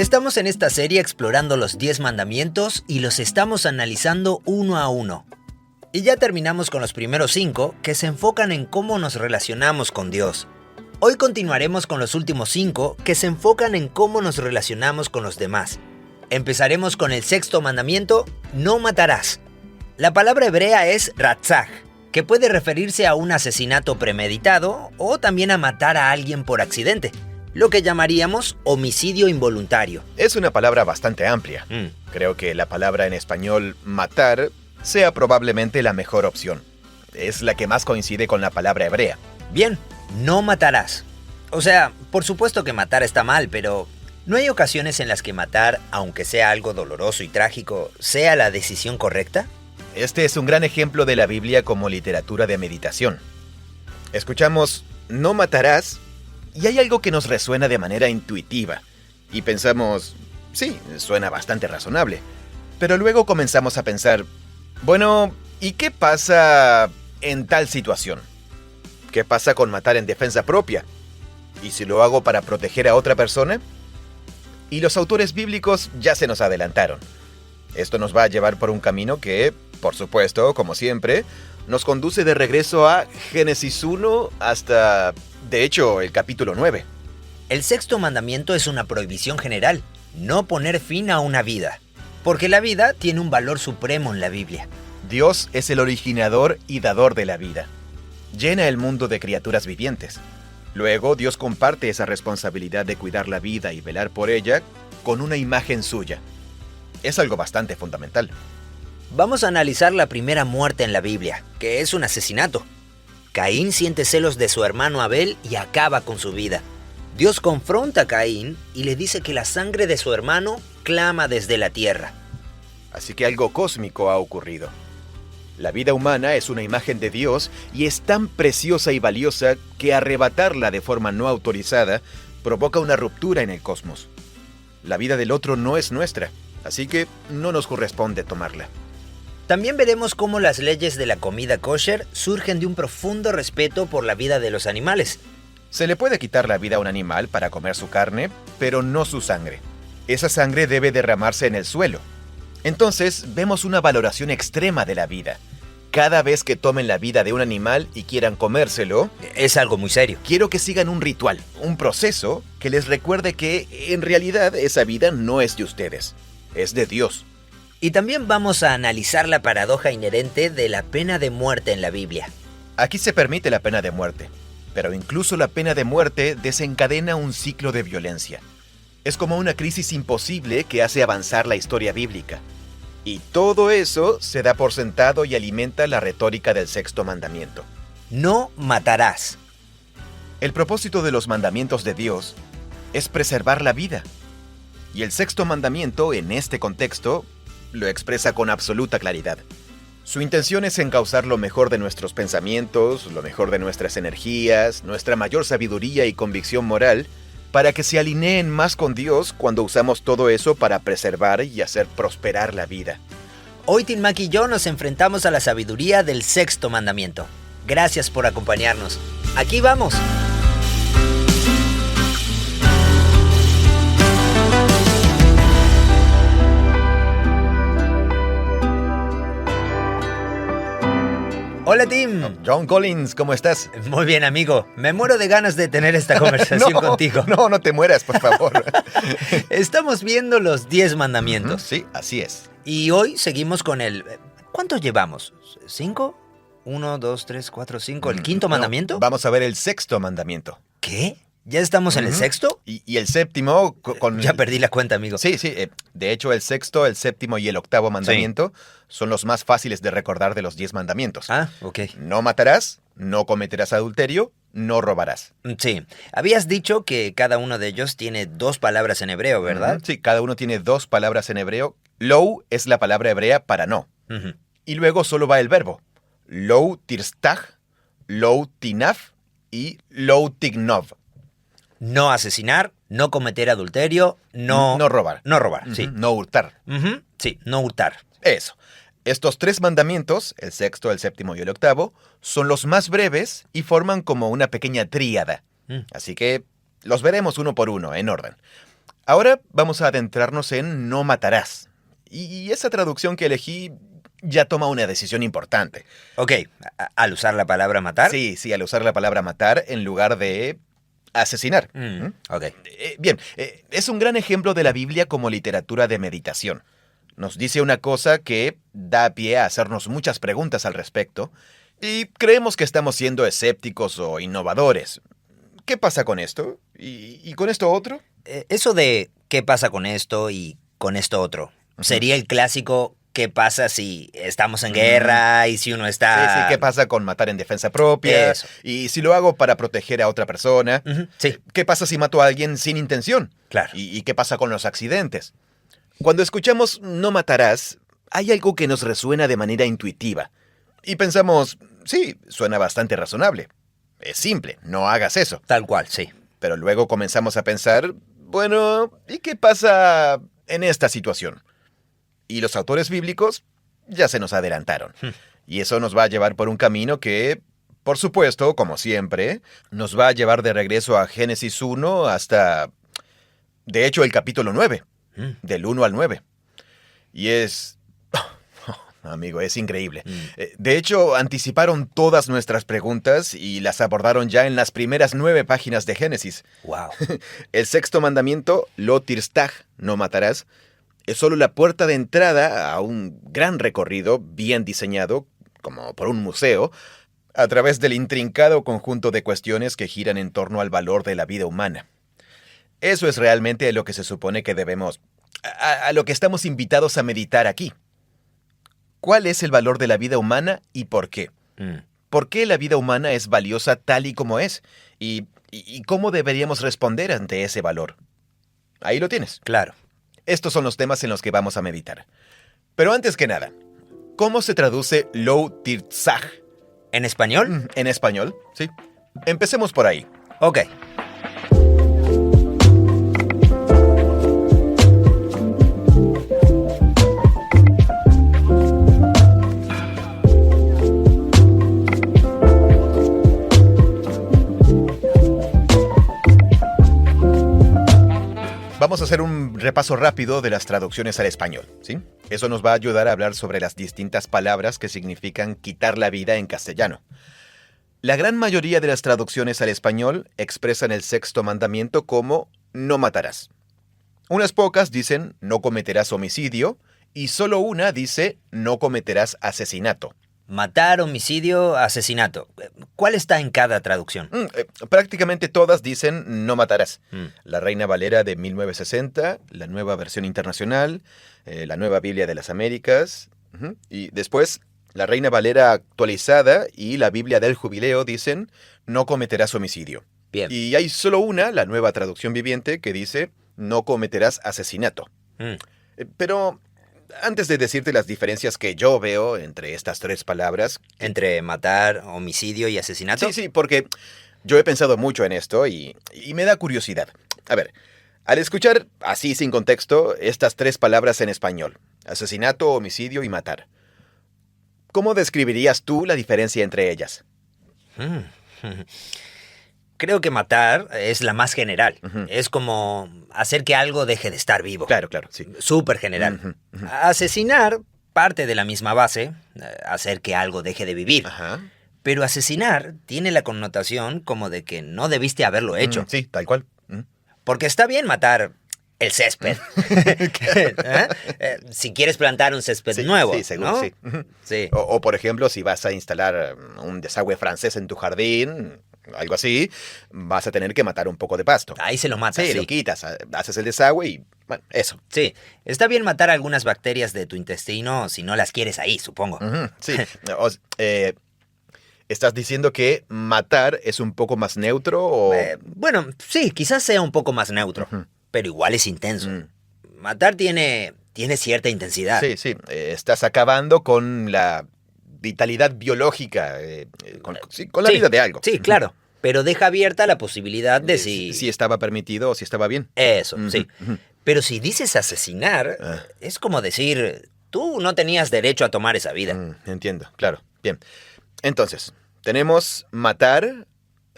Estamos en esta serie explorando los 10 mandamientos y los estamos analizando uno a uno. Y ya terminamos con los primeros 5 que se enfocan en cómo nos relacionamos con Dios. Hoy continuaremos con los últimos 5 que se enfocan en cómo nos relacionamos con los demás. Empezaremos con el sexto mandamiento, no matarás. La palabra hebrea es ratzaj, que puede referirse a un asesinato premeditado o también a matar a alguien por accidente, lo que llamaríamos homicidio involuntario. Es una palabra bastante amplia. Creo que la palabra en español matar sea probablemente la mejor opción. Es la que más coincide con la palabra hebrea. Bien, no matarás. O sea, por supuesto que matar está mal, pero ¿no hay ocasiones en las que matar, aunque sea algo doloroso y trágico, sea la decisión correcta? Este es un gran ejemplo de la Biblia como literatura de meditación. Escuchamos no matarás y hay algo que nos resuena de manera intuitiva. Y pensamos, sí, suena bastante razonable. Pero luego comenzamos a pensar, bueno, ¿y qué pasa en tal situación? ¿Qué pasa con matar en defensa propia? ¿Y si lo hago para proteger a otra persona? Y los autores bíblicos ya se nos adelantaron. Esto nos va a llevar por un camino que, por supuesto, como siempre, nos conduce de regreso a Génesis 1 hasta, de hecho, el capítulo 9. El sexto mandamiento es una prohibición general, no poner fin a una vida, porque la vida tiene un valor supremo en la Biblia. Dios es el originador y dador de la vida. Llena el mundo de criaturas vivientes. Luego, Dios comparte esa responsabilidad de cuidar la vida y velar por ella con una imagen suya. Es algo bastante fundamental. Vamos a analizar la primera muerte en la Biblia, que es un asesinato. Caín siente celos de su hermano Abel y acaba con su vida. Dios confronta a Caín y le dice que la sangre de su hermano clama desde la tierra. Así que algo cósmico ha ocurrido. La vida humana es una imagen de Dios y es tan preciosa y valiosa que arrebatarla de forma no autorizada provoca una ruptura en el cosmos. La vida del otro no es nuestra, así que no nos corresponde tomarla. También veremos cómo las leyes de la comida kosher surgen de un profundo respeto por la vida de los animales. Se le puede quitar la vida a un animal para comer su carne, pero no su sangre. Esa sangre debe derramarse en el suelo. Entonces, vemos una valoración extrema de la vida. Cada vez que tomen la vida de un animal y quieran comérselo, es algo muy serio. Quiero que sigan un ritual, un proceso que les recuerde que, en realidad, esa vida no es de ustedes, es de Dios. Y también vamos a analizar la paradoja inherente de la pena de muerte en la Biblia. Aquí se permite la pena de muerte, pero incluso la pena de muerte desencadena un ciclo de violencia. Es como una crisis imposible que hace avanzar la historia bíblica. Y todo eso se da por sentado y alimenta la retórica del sexto mandamiento. No matarás. El propósito de los mandamientos de Dios es preservar la vida. Y el sexto mandamiento, en este contexto, lo expresa con absoluta claridad. Su intención es encauzar lo mejor de nuestros pensamientos, lo mejor de nuestras energías, nuestra mayor sabiduría y convicción moral, para que se alineen más con Dios cuando usamos todo eso para preservar y hacer prosperar la vida. Hoy Tim Mac y yo nos enfrentamos a la sabiduría del sexto mandamiento. Gracias por acompañarnos. ¡Aquí vamos! Hola Tim. John Collins, ¿cómo estás? Muy bien, amigo. Me muero de ganas de tener esta conversación contigo. No te mueras, por favor. Estamos viendo los 10 mandamientos. Sí, así es. Y hoy seguimos con el... ¿Cuántos llevamos? ¿5? 1, 2, 3, 4, 5. ¿El quinto mandamiento? Vamos a ver el sexto mandamiento. ¿Qué? ¿Ya estamos en el sexto? Y el séptimo... Ya perdí la cuenta, amigo. Sí. De hecho, el sexto, el séptimo y el octavo mandamiento son los más fáciles de recordar de los 10 mandamientos. Ah, ok. No matarás, no cometerás adulterio, no robarás. Sí. Habías dicho que cada uno de ellos tiene 2 palabras en hebreo, ¿verdad? Sí, cada uno tiene 2 palabras en hebreo. Lou es la palabra hebrea para no. Y luego solo va el verbo. Lou tirstach, lou tinaf y lou tignov. No asesinar, no cometer adulterio, no robar. No robar, sí. No hurtar. Sí, no hurtar. Eso. Estos 3 mandamientos, el sexto, el séptimo y el octavo, son los más breves y forman como una pequeña tríada. Así que los veremos uno por uno, en orden. Ahora vamos a adentrarnos en no matarás. Y esa traducción que elegí ya toma una decisión importante. Ok, al usar la palabra matar. Sí, al usar la palabra matar en lugar de asesinar. Ok. Bien, es un gran ejemplo de la Biblia como literatura de meditación. Nos dice una cosa que da pie a hacernos muchas preguntas al respecto y creemos que estamos siendo escépticos o innovadores. ¿Qué pasa con esto? ¿Y con esto otro? Eso de qué pasa con esto y con esto otro, sería el clásico ¿qué pasa si estamos en guerra y si uno está...? Sí, ¿qué pasa con matar en defensa propia? Eso. Y si lo hago para proteger a otra persona. Sí. ¿Qué pasa si mato a alguien sin intención? Claro. ¿Y qué pasa con los accidentes? Cuando escuchamos no matarás, hay algo que nos resuena de manera intuitiva. Y pensamos, sí, suena bastante razonable. Es simple, no hagas eso. Tal cual, sí. Pero luego comenzamos a pensar, bueno, ¿y qué pasa en esta situación? Y los autores bíblicos ya se nos adelantaron. Y eso nos va a llevar por un camino que, por supuesto, como siempre, nos va a llevar de regreso a Génesis 1 hasta, de hecho, el capítulo 9, del 1 al 9. Y es... amigo, es increíble. De hecho, anticiparon todas nuestras preguntas y las abordaron ya en las primeras 9 páginas de Génesis. Wow. El sexto mandamiento, Lo tirstag, no matarás, es solo la puerta de entrada a un gran recorrido bien diseñado, como por un museo, a través del intrincado conjunto de cuestiones que giran en torno al valor de la vida humana. Eso es realmente lo que se supone que debemos, a lo que estamos invitados a meditar aquí. ¿Cuál es el valor de la vida humana y por qué? ¿Por qué la vida humana es valiosa tal y como es? ¿Y cómo deberíamos responder ante ese valor? Ahí lo tienes. Claro. Estos son los temas en los que vamos a meditar. Pero antes que nada, ¿cómo se traduce Lo tirtzach? ¿En español? En español, sí. Empecemos por ahí. Ok. Vamos a hacer un repaso rápido de las traducciones al español, ¿sí? Eso nos va a ayudar a hablar sobre las distintas palabras que significan quitar la vida en castellano. La gran mayoría de las traducciones al español expresan el sexto mandamiento como no matarás. Unas pocas dicen no cometerás homicidio y solo una dice no cometerás asesinato. Matar, homicidio, asesinato. ¿Cuál está en cada traducción? Prácticamente todas dicen no matarás. La Reina Valera de 1960, la Nueva Versión Internacional, la Nueva Biblia de las Américas, y después la Reina Valera actualizada y la Biblia del Jubileo dicen no cometerás homicidio. Bien. Y hay solo una, la Nueva Traducción Viviente, que dice no cometerás asesinato. Pero antes de decirte las diferencias que yo veo entre estas tres palabras... ¿Entre matar, homicidio y asesinato? Sí, porque yo he pensado mucho en esto y me da curiosidad. A ver, al escuchar así sin contexto estas tres palabras en español, asesinato, homicidio y matar, ¿cómo describirías tú la diferencia entre ellas? Creo que matar es la más general. Es como hacer que algo deje de estar vivo. Claro, sí. Súper general. Asesinar parte de la misma base, hacer que algo deje de vivir. Ajá. Pero asesinar tiene la connotación como de que no debiste haberlo hecho. Sí, tal cual. Porque está bien matar el césped. Si quieres plantar un césped nuevo, sí, seguro, ¿no? sí. Sí. O, por ejemplo, si vas a instalar un desagüe francés en tu jardín, algo así, vas a tener que matar un poco de pasto. Ahí se lo matas, Sí, lo quitas, haces el desagüe y, bueno, eso. Sí, está bien matar algunas bacterias de tu intestino si no las quieres ahí, supongo. Sí, ¿estás diciendo que matar es un poco más neutro o...? Bueno, sí, quizás sea un poco más neutro, pero igual es intenso. Matar tiene cierta intensidad. Sí, estás acabando con la vitalidad biológica, con la vida de algo. Sí, claro, pero deja abierta la posibilidad de si estaba permitido o si estaba bien. Eso, sí. Pero si dices asesinar, es como decir, tú no tenías derecho a tomar esa vida. Entiendo, claro. Bien. Entonces, tenemos matar,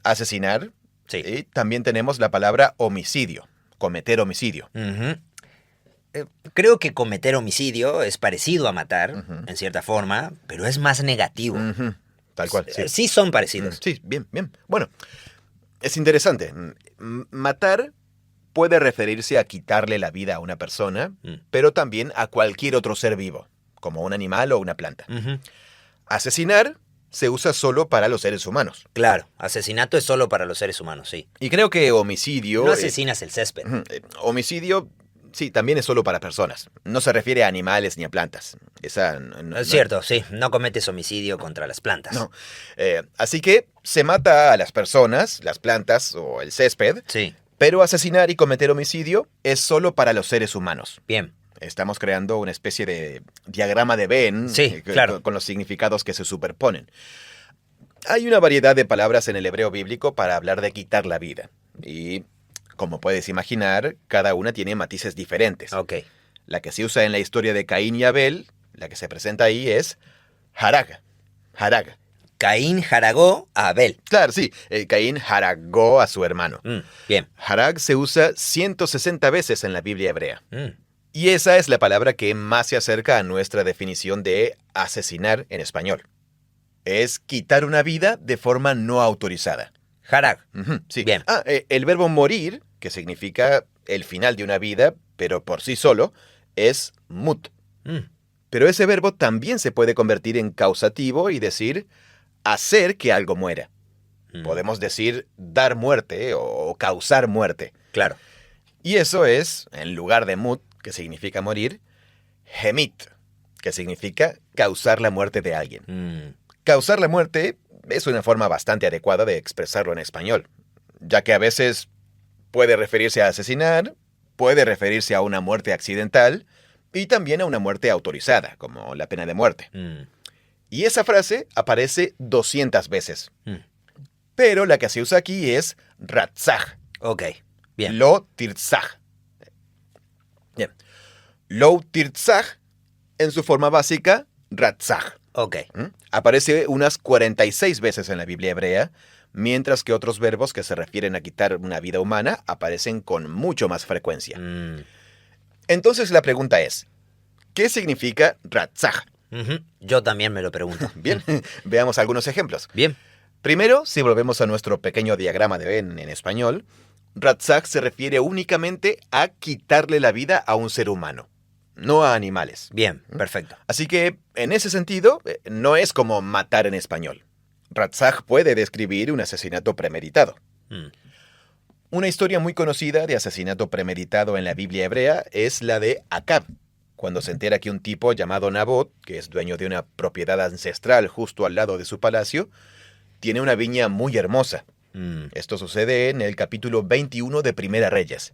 asesinar, Sí. y también tenemos la palabra homicidio. cometer homicidio. Ujú. Creo que cometer homicidio es parecido a matar, Ujú. en cierta forma, pero es más negativo. Ujú. Tal cual, sí. Sí son parecidos. Sí, bien, bien. Bueno, es interesante. Matar puede referirse a quitarle la vida a una persona, Mm. pero también a cualquier otro ser vivo, como un animal o una planta. Ujú. Asesinar se usa solo para los seres humanos. Claro, asesinato es solo para los seres humanos, sí. Y creo que homicidio... No asesinas el césped. homicidio, sí, también es solo para personas. No se refiere a animales ni a plantas. Esa no- Es cierto, sí, no cometes homicidio contra las plantas. No. Así que se mata a las personas, las plantas o el césped, Sí, pero asesinar y cometer homicidio es solo para los seres humanos. bien. Estamos creando una especie de diagrama de Venn Sí, claro. con los significados que se superponen. Hay una variedad de palabras en el hebreo bíblico para hablar de quitar la vida. Y, como puedes imaginar, cada una tiene matices diferentes. Ok. La que se usa en la historia de Caín y Abel, la que se presenta ahí es harag. Harag. Caín haragó a Abel. Claro, sí, Caín haragó a su hermano. Bien. Harag se usa 160 veces en la Biblia hebrea. Mm, Y esa es la palabra que más se acerca a nuestra definición de asesinar en español. Es quitar una vida de forma no autorizada. Harag. Ujú, sí. Bien. El verbo morir, que significa el final de una vida, pero por sí solo, es mut. Mm, Pero ese verbo también se puede convertir en causativo y decir hacer que algo muera. mm. Podemos decir dar muerte o causar muerte. Claro. Y eso es, en lugar de mut, que significa morir, hemit, que significa causar la muerte de alguien. Mm, Causar la muerte es una forma bastante adecuada de expresarlo en español, ya que a veces puede referirse a asesinar, puede referirse a una muerte accidental y también a una muerte autorizada, como la pena de muerte. mm, Y esa frase aparece 200 veces. mm. Pero la que se usa aquí es ratzaj, Ok. Bien. lo tirzaj. Bien. Lo tirzaj, en su forma básica, ratzaj. Ok. Aparece unas 46 veces en la Biblia hebrea, mientras que otros verbos que se refieren a quitar una vida humana aparecen con mucho más frecuencia. Mm, Entonces la pregunta es, ¿qué significa ratzaj? ujú. Yo también me lo pregunto. Bien, veamos algunos ejemplos. Bien. Primero, si volvemos a nuestro pequeño diagrama de Venn en español, ratzaj se refiere únicamente a quitarle la vida a un ser humano, no a animales. Bien. Perfecto. Así que, en ese sentido, no es como matar en español. Ratzaj puede describir un asesinato premeditado. Mm, Una historia muy conocida de asesinato premeditado en la Biblia hebrea es la de Acab, cuando se entera que un tipo llamado Nabot, que es dueño de una propiedad ancestral justo al lado de su palacio, tiene una viña muy hermosa. mm. Esto sucede en el capítulo 21 de Primera Reyes.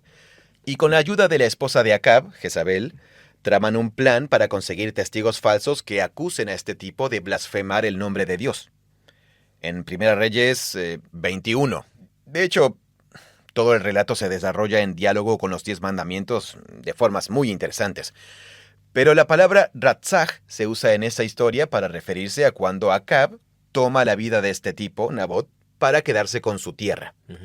Y con la ayuda de la esposa de Acab, Jezabel, traman un plan para conseguir testigos falsos que acusen a este tipo de blasfemar el nombre de Dios. En Primera Reyes 21. De hecho, todo el relato se desarrolla en diálogo con los 10 mandamientos de formas muy interesantes. Pero la palabra ratzaj se usa en esa historia para referirse a cuando Acab toma la vida de este tipo, Nabot, para quedarse con su tierra. Ujú.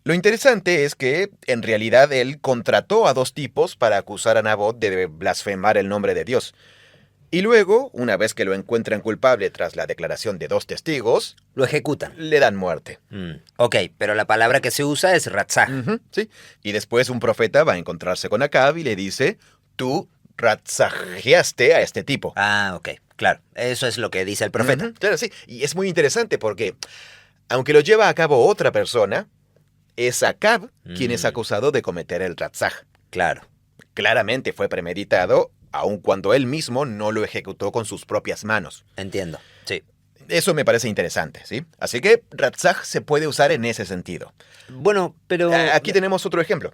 Lo interesante es que, en realidad, él contrató a 2 tipos para acusar a Nabot de blasfemar el nombre de Dios. Y luego, una vez que lo encuentran culpable tras la declaración de 2 testigos, Lo ejecutan. le dan muerte. Ok, pero la palabra que se usa es ratzaj. Ujú, sí. Y después un profeta va a encontrarse con Acab y le dice, tú ratzajeaste a este tipo. Ah, ok, claro. Eso es lo que dice el profeta. Ujú, claro, sí. Y es muy interesante porque, aunque lo lleva a cabo otra persona, es Acab quien es acusado de cometer el ratzaj. Claro. Claramente fue premeditado, aun cuando él mismo no lo ejecutó con sus propias manos. Entiendo. Sí. Eso me parece interesante, ¿sí? Así que ratzaj se puede usar en ese sentido. Bueno, pero... Aquí tenemos otro ejemplo.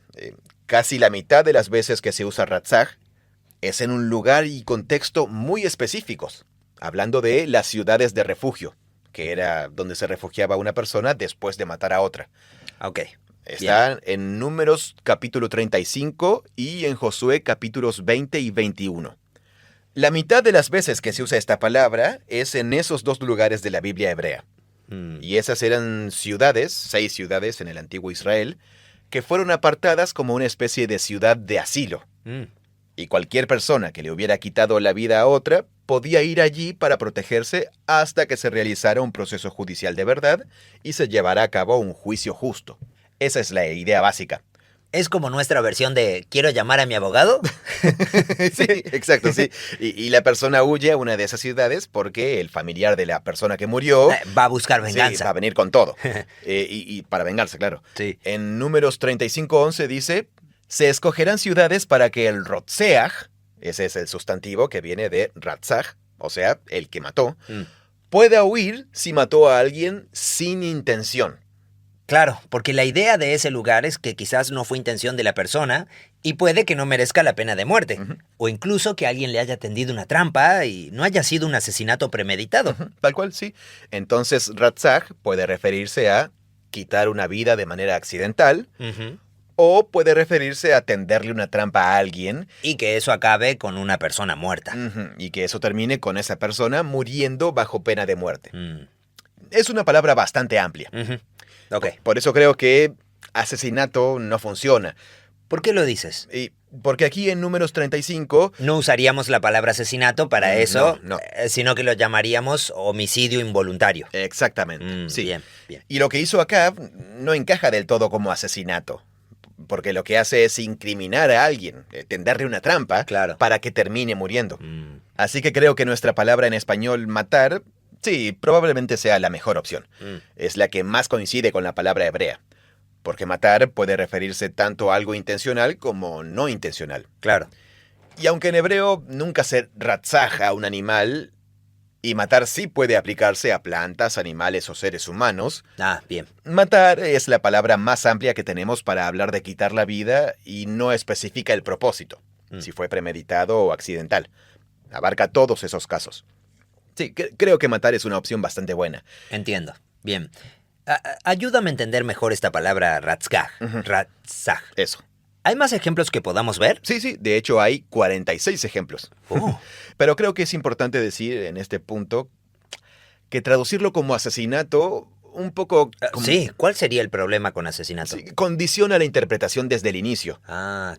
Casi la mitad de las veces que se usa ratzaj es en un lugar y contexto muy específicos, hablando de las ciudades de refugio, que era donde se refugiaba una persona después de matar a otra. Ok. Está en Números capítulo 35 y en Josué capítulos 20 y 21. La mitad de las veces que se usa esta palabra es en esos 2 lugares de la Biblia hebrea. Mm, Y esas eran ciudades, 6 ciudades en el antiguo Israel, que fueron apartadas como una especie de ciudad de asilo. Y cualquier persona que le hubiera quitado la vida a otra podía ir allí para protegerse hasta que se realizara un proceso judicial de verdad y se llevara a cabo un juicio justo. Esa es la idea básica. ¿Es como nuestra versión de ¿quiero llamar a mi abogado? Sí, exacto, sí. Y la persona huye a una de esas ciudades porque el familiar de la persona que murió Va a buscar sí, venganza. va a venir con todo. Y para vengarse, claro. Sí. En Números 35:11 dice, se escogerán ciudades para que el Rotseach, ese es el sustantivo que viene de Ratzach, o sea, el que mató, pueda huir si mató a alguien sin intención. Claro, porque la idea de ese lugar es que quizás no fue intención de la persona y puede que no merezca la pena de muerte. O incluso que alguien le haya tendido una trampa y no haya sido un asesinato premeditado. Tal cual, sí. Entonces, Ratzach puede referirse a quitar una vida de manera accidental, o puede referirse a tenderle una trampa a alguien. Y que eso acabe con una persona muerta. Y que eso termine con esa persona muriendo bajo pena de muerte. Es una palabra bastante amplia. Ok. Por eso creo que asesinato no funciona. ¿Por qué lo dices? Porque aquí en Números 35... No usaríamos la palabra asesinato para eso, no. Sino que lo llamaríamos homicidio involuntario. Exactamente, sí. Bien. Y lo que hizo Acab no encaja del todo como asesinato. Porque lo que hace es incriminar a alguien, tenderle una trampa para que termine muriendo. Así que creo que nuestra palabra en español, matar, sí, probablemente sea la mejor opción. Es la que más coincide con la palabra hebrea. Porque matar puede referirse tanto a algo intencional como no intencional. Claro. Y aunque en hebreo nunca se ratzaja a un animal, y matar sí puede aplicarse a plantas, animales o seres humanos. Bien. Matar es la palabra más amplia que tenemos para hablar de quitar la vida y no especifica el propósito, si fue premeditado o accidental. Abarca todos esos casos. Sí, creo que matar es una opción bastante buena. Entiendo. Bien. Ayúdame a entender mejor esta palabra ratzach. Ratzach. Eso. ¿Hay más ejemplos que podamos ver? Sí. De hecho, hay 46 ejemplos. Pero creo que es importante decir en este punto que traducirlo como asesinato un poco... Sí, ¿cuál sería el problema con asesinato? Sí, condiciona la interpretación desde el inicio.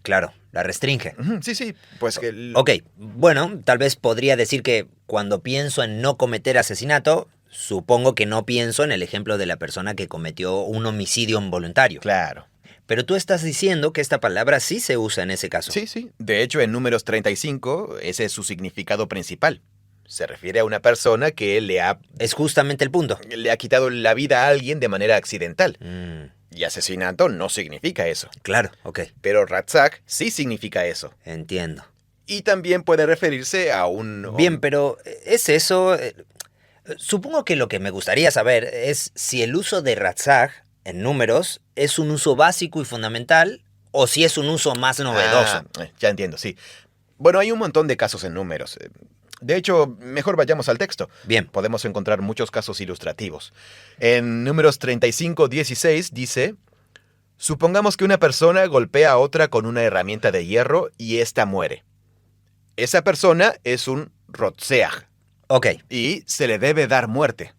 Claro, la restringe. Sí, pues que... Ok, bueno, tal vez podría decir que cuando pienso en no cometer asesinato, supongo que no pienso en el ejemplo de la persona que cometió un homicidio involuntario. Claro. Pero tú estás diciendo que esta palabra sí se usa en ese caso. Sí. De hecho, en Números 35, ese es su significado principal. Se refiere a una persona que Es justamente el punto. le ha quitado la vida a alguien de manera accidental. Y asesinato no significa eso. Claro, ok. Pero Ratzach sí significa eso. Entiendo. Y también puede referirse a un... Bien, pero ¿es eso? Supongo que lo que me gustaría saber es si el uso de Ratzach en números es un uso básico y fundamental o si es un uso más novedoso. Ya entiendo, sí. Bueno, hay un montón de casos en números. De hecho, mejor vayamos al texto. Bien. Podemos encontrar muchos casos ilustrativos. En Números 35:16 dice... Supongamos que una persona golpea a otra con una herramienta de hierro y ésta muere. Esa persona es un Rotseach. Ok. Y se le debe dar muerte.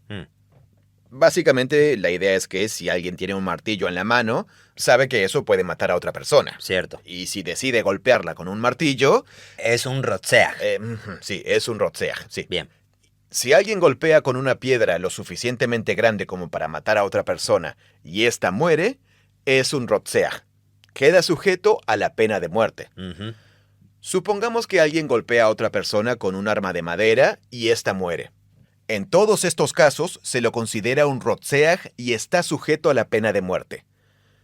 Básicamente, la idea es que si alguien tiene un martillo en la mano, sabe que eso puede matar a otra persona. Cierto. Y si decide golpearla con un martillo... Es un Rotseach. Sí, es un Rotseach, sí. Bien. Si alguien golpea con una piedra lo suficientemente grande como para matar a otra persona y ésta muere, es un Rotseach. Queda sujeto a la pena de muerte. Supongamos que alguien golpea a otra persona con un arma de madera y ésta muere. En todos estos casos se lo considera un Rotseach y está sujeto a la pena de muerte.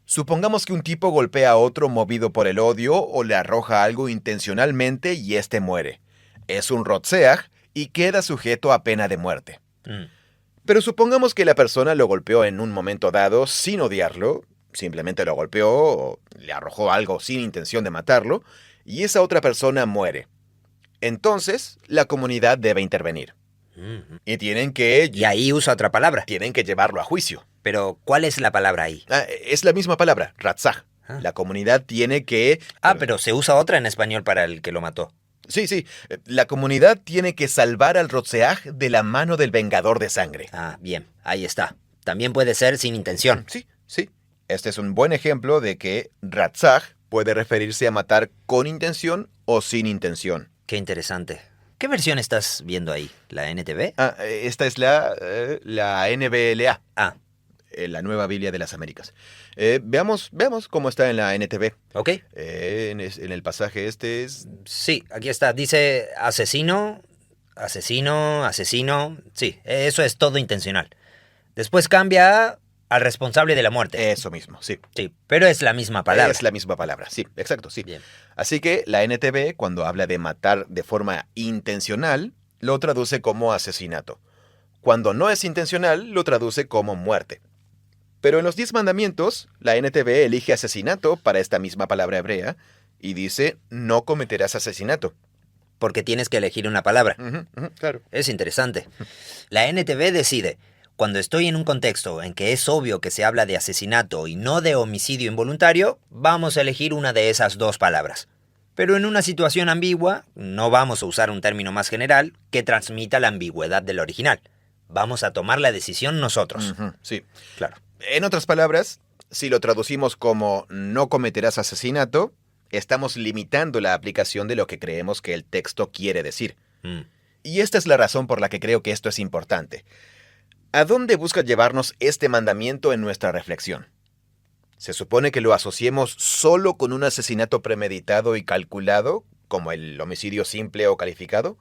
Supongamos que un tipo golpea a otro movido por el odio o le arroja algo intencionalmente y éste muere. Es un Rotseach y queda sujeto a pena de muerte. Pero supongamos que la persona lo golpeó en un momento dado sin odiarlo, simplemente lo golpeó o le arrojó algo sin intención de matarlo, y esa otra persona muere. Entonces, la comunidad debe intervenir. Y Y ahí usa otra palabra. Tienen que llevarlo a juicio. Pero, ¿cuál es la palabra ahí? Es la misma palabra, Ratzach. La comunidad tiene que... Pero se usa otra en español para el que lo mató. Sí. La comunidad tiene que salvar al Rotseach de la mano del vengador de sangre. Bien. Ahí está. También puede ser sin intención. Sí. Este es un buen ejemplo de que ratzaj puede referirse a matar con intención o sin intención. Qué interesante. ¿Qué versión estás viendo ahí? ¿La NTV? Esta es la NBLA, Ah, la Nueva Biblia de las Américas. Veamos cómo está en la NTV. ok. En el pasaje este es... Sí, aquí está. Dice asesino, asesino, asesino. Sí, eso es todo intencional. Después cambia al responsable de la muerte. Eso mismo, sí. Sí, pero es la misma palabra. Es la misma palabra, sí, exacto, sí. Bien. Así que la NTV, cuando habla de matar de forma intencional, lo traduce como asesinato. Cuando no es intencional, lo traduce como muerte. Pero en los 10 mandamientos, la NTV elige asesinato para esta misma palabra hebrea y dice, no cometerás asesinato. Porque tienes que elegir una palabra. Claro. Es interesante. La NTV decide, cuando estoy en un contexto en que es obvio que se habla de asesinato y no de homicidio involuntario, vamos a elegir una de esas dos palabras. Pero en una situación ambigua, no vamos a usar un término más general que transmita la ambigüedad del original. Vamos a tomar la decisión nosotros. Sí. Claro. En otras palabras, si lo traducimos como no cometerás asesinato, estamos limitando la aplicación de lo que creemos que el texto quiere decir. Y esta es la razón por la que creo que esto es importante. ¿A dónde busca llevarnos este mandamiento en nuestra reflexión? ¿Se supone que lo asociemos solo con un asesinato premeditado y calculado, como el homicidio simple o calificado?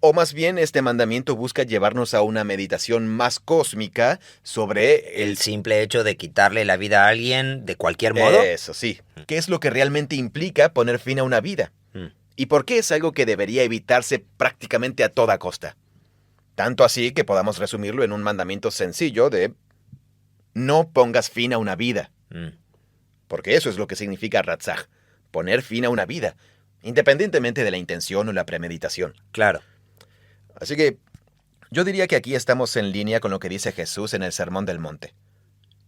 ¿O más bien este mandamiento busca llevarnos a una meditación más cósmica sobre El simple hecho de quitarle la vida a alguien de cualquier modo. Eso sí. ¿Qué es lo que realmente implica poner fin a una vida? ¿Y por qué es algo que debería evitarse prácticamente a toda costa? Tanto así que podamos resumirlo en un mandamiento sencillo de no pongas fin a una vida. Porque eso es lo que significa ratzaj, poner fin a una vida, independientemente de la intención o la premeditación. Claro. Así que yo diría que aquí estamos en línea con lo que dice Jesús en el Sermón del Monte.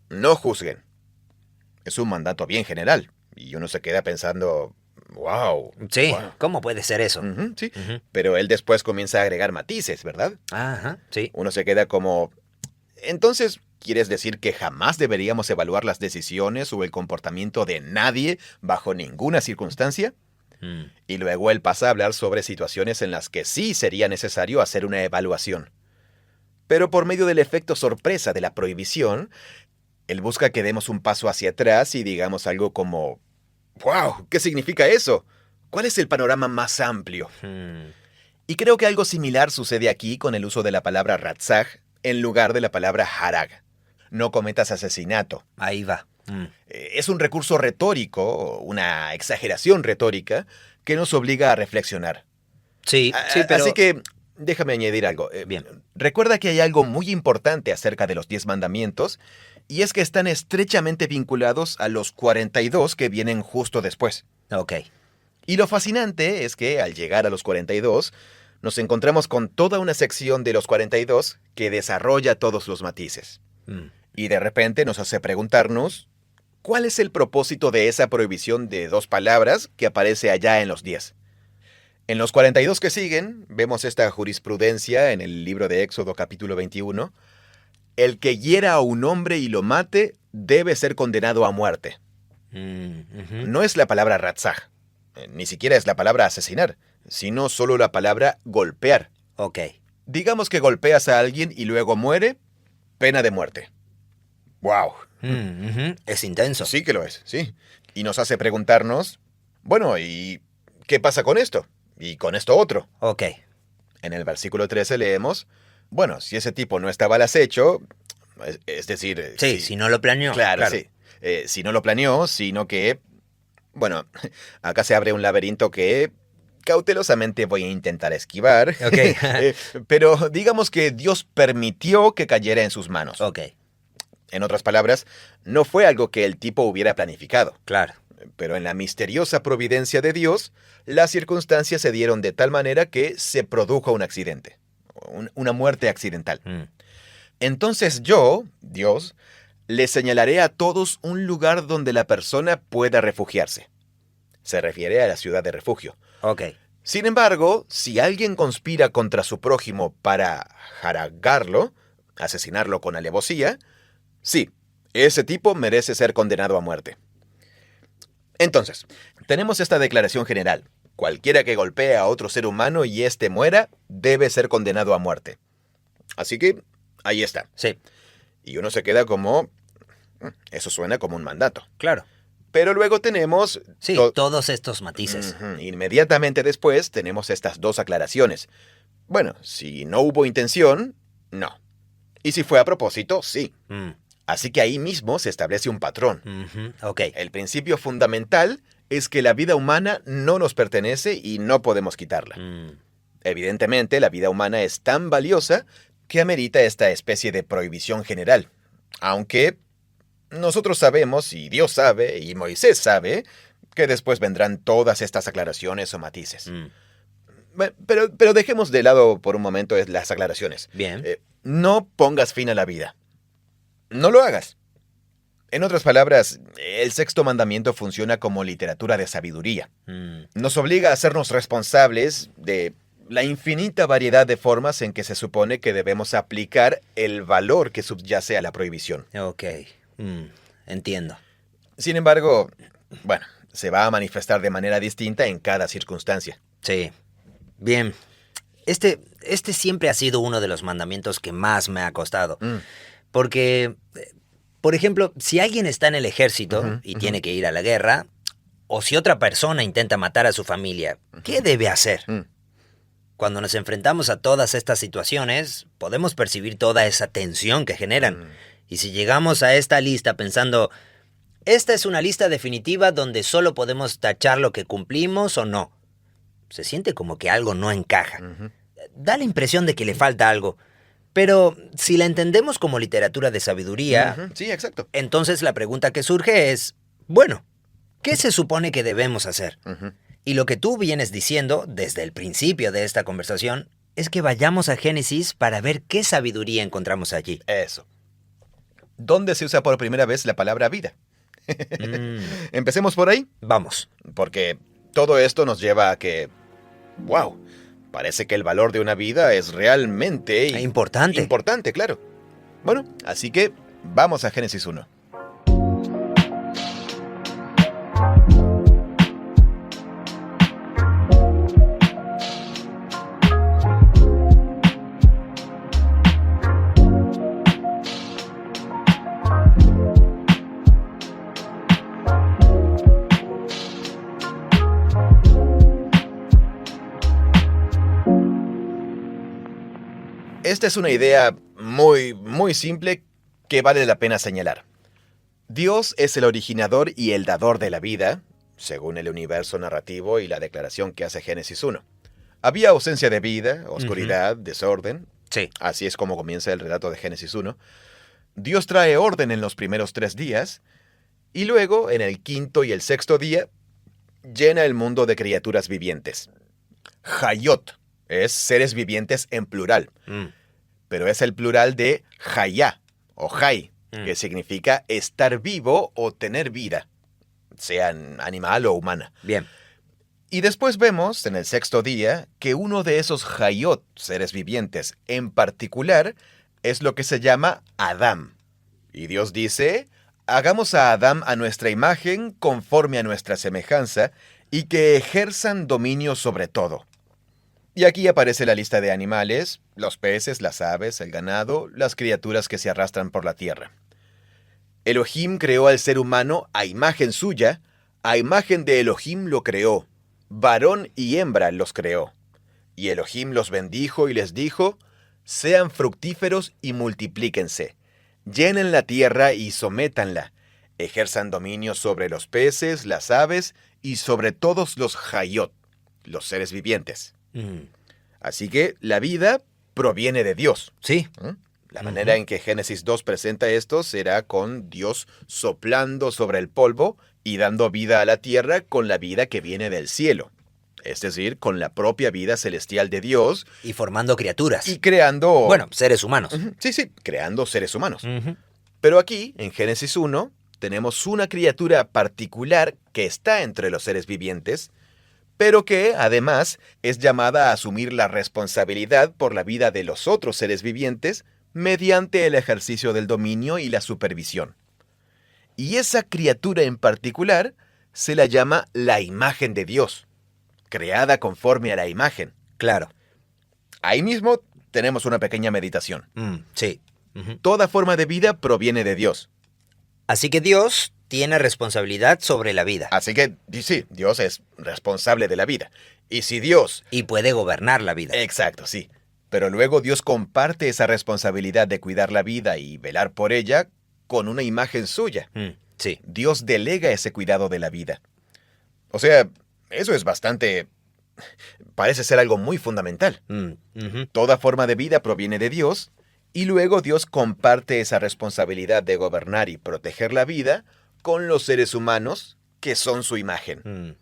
No juzguen. Es un mandato bien general, y uno se queda pensando, wow. Sí, wow. ¿cómo puede ser eso? Sí, pero él después comienza a agregar matices, ¿verdad? Ajá, sí. Uno se queda como, entonces, ¿quieres decir que jamás deberíamos evaluar las decisiones o el comportamiento de nadie bajo ninguna circunstancia? Y luego él pasa a hablar sobre situaciones en las que sí sería necesario hacer una evaluación. Pero por medio del efecto sorpresa de la prohibición, él busca que demos un paso hacia atrás y digamos algo como, ¡wow! ¿Qué significa eso? ¿Cuál es el panorama más amplio? Y creo que algo similar sucede aquí con el uso de la palabra ratzaj en lugar de la palabra harag. No cometas asesinato. Ahí va. Es un recurso retórico, una exageración retórica, que nos obliga a reflexionar. Sí, pero... Así que déjame añadir algo. Bien. Recuerda que hay algo muy importante acerca de los 10 mandamientos, y es que están estrechamente vinculados a los 42 que vienen justo después. Ok. Y lo fascinante es que al llegar a los 42, nos encontramos con toda una sección de los 42 que desarrolla todos los matices. Y de repente nos hace preguntarnos, ¿cuál es el propósito de esa prohibición de 2 palabras que aparece allá en los 10? En los 42 que siguen, vemos esta jurisprudencia en el libro de Éxodo capítulo 21. El que hiera a un hombre y lo mate debe ser condenado a muerte. No es la palabra ratzaj, ni siquiera es la palabra asesinar, sino solo la palabra golpear. Ok. Digamos que golpeas a alguien y luego muere, pena de muerte. ¡Wow! Es intenso. Sí que lo es, sí. Y nos hace preguntarnos, bueno, ¿y qué pasa con esto? Y con esto otro. Ok. En el versículo 13 leemos, bueno, si ese tipo no estaba al acecho, es decir... Sí, si no lo planeó. Claro. Sí. Si no lo planeó, sino que... Bueno, acá se abre un laberinto que cautelosamente voy a intentar esquivar. Ok. Pero digamos que Dios permitió que cayera en sus manos. Ok. En otras palabras, no fue algo que el tipo hubiera planificado. Claro. Pero en la misteriosa providencia de Dios, las circunstancias se dieron de tal manera que se produjo un accidente. Una muerte accidental. Entonces yo, Dios, le señalaré a todos un lugar donde la persona pueda refugiarse. Se refiere a la ciudad de refugio. Ok. Sin embargo, si alguien conspira contra su prójimo para haragarlo, asesinarlo con alevosía, sí, Ese tipo merece ser condenado a muerte. Entonces, tenemos esta declaración general. Cualquiera que golpee a otro ser humano y éste muera, debe ser condenado a muerte. Así que, ahí está. Sí, Y uno se queda como... Eso suena como un mandato. claro. Pero luego tenemos... Sí, todos estos matices. Inmediatamente después tenemos estas dos aclaraciones. Bueno, si no hubo intención, no. Y si fue a propósito, sí. Mm, Así que ahí mismo se establece un patrón. ok. El principio fundamental es que la vida humana no nos pertenece y no podemos quitarla. Mm, Evidentemente, la vida humana es tan valiosa que amerita esta especie de prohibición general. Aunque nosotros sabemos, y Dios sabe, y Moisés sabe, que después vendrán todas estas aclaraciones o matices. mm, Pero dejemos de lado por un momento las aclaraciones. bien. No pongas fin a la vida. No lo hagas. En otras palabras, el sexto mandamiento funciona como literatura de sabiduría. Mm, Nos obliga a hacernos responsables de la infinita variedad de formas en que se supone que debemos aplicar el valor que subyace a la prohibición. ok. Entiendo. Sin embargo, bueno, se va a manifestar de manera distinta en cada circunstancia. Sí. Bien. Este siempre ha sido uno de los mandamientos que más me ha costado. Porque, por ejemplo, si alguien está en el ejército y tiene que ir a la guerra, o si otra persona intenta matar a su familia, ¿qué debe hacer? Cuando nos enfrentamos a todas estas situaciones, podemos percibir toda esa tensión que generan. Y si llegamos a esta lista pensando, esta es una lista definitiva donde solo podemos tachar lo que cumplimos o no, se siente como que algo no encaja. Da la impresión de que le falta algo. Pero si la entendemos como literatura de sabiduría, Sí, exacto. entonces la pregunta que surge es, bueno, ¿qué se supone que debemos hacer? Y lo que tú vienes diciendo desde el principio de esta conversación es que vayamos a Génesis para ver qué sabiduría encontramos allí. Eso. ¿Dónde se usa por primera vez la palabra vida? Empecemos por ahí, Vamos. porque todo esto nos lleva a que... ¡Wow! Parece que el valor de una vida es realmente... Importante. Importante, claro. Bueno, así que vamos a Génesis 1. Esta es una idea muy simple que vale la pena señalar. Dios es el originador y el dador de la vida, según el universo narrativo y la declaración que hace Génesis 1. Había ausencia de vida, oscuridad, desorden. Sí. Así es como comienza el relato de Génesis 1. Dios trae orden en los primeros 3 días, y luego, en el quinto y el sexto día, llena el mundo de criaturas vivientes. Hayot es seres vivientes en plural, pero es el plural de Hayá o Hay, que significa estar vivo o tener vida, sean animal o humana. Bien. Y después vemos, en el sexto día, que uno de esos Hayot, seres vivientes, en particular, es lo que se llama Adán. Y Dios dice, hagamos a Adán a nuestra imagen, conforme a nuestra semejanza, y que ejerzan dominio sobre todo. Y aquí aparece la lista de animales, los peces, las aves, el ganado, las criaturas que se arrastran por la tierra. Elohim creó al ser humano a imagen suya, a imagen de Elohim lo creó, varón y hembra los creó. Y Elohim los bendijo y les dijo, sean fructíferos y multiplíquense, llenen la tierra y sométanla, ejerzan dominio sobre los peces, las aves y sobre todos los hayot, los seres vivientes. Así que la vida proviene de Dios. Sí. La manera en que Génesis 2 presenta esto será con Dios soplando sobre el polvo y dando vida a la tierra con la vida que viene del cielo. Es decir, con la propia vida celestial de Dios. Y formando criaturas. Y creando... Bueno, seres humanos. Sí, creando seres humanos. Pero aquí, en Génesis 1, tenemos una criatura particular que está entre los seres vivientes, pero que, además, es llamada a asumir la responsabilidad por la vida de los otros seres vivientes mediante el ejercicio del dominio y la supervisión. Y esa criatura en particular se la llama la imagen de Dios, creada conforme a la imagen. Claro. Ahí mismo tenemos una pequeña meditación. Sí. Ujú. Toda forma de vida proviene de Dios. Así que Dios tiene responsabilidad sobre la vida. Así que, sí, Dios es responsable de la vida. Y si Dios... Y puede gobernar la vida. Exacto, sí. Pero luego Dios comparte esa responsabilidad de cuidar la vida y velar por ella con una imagen suya. Sí. Dios delega ese cuidado de la vida. O sea, eso es bastante... parece ser algo muy fundamental. Ujú. Toda forma de vida proviene de Dios, y luego Dios comparte esa responsabilidad de gobernar y proteger la vida con los seres humanos que son su imagen.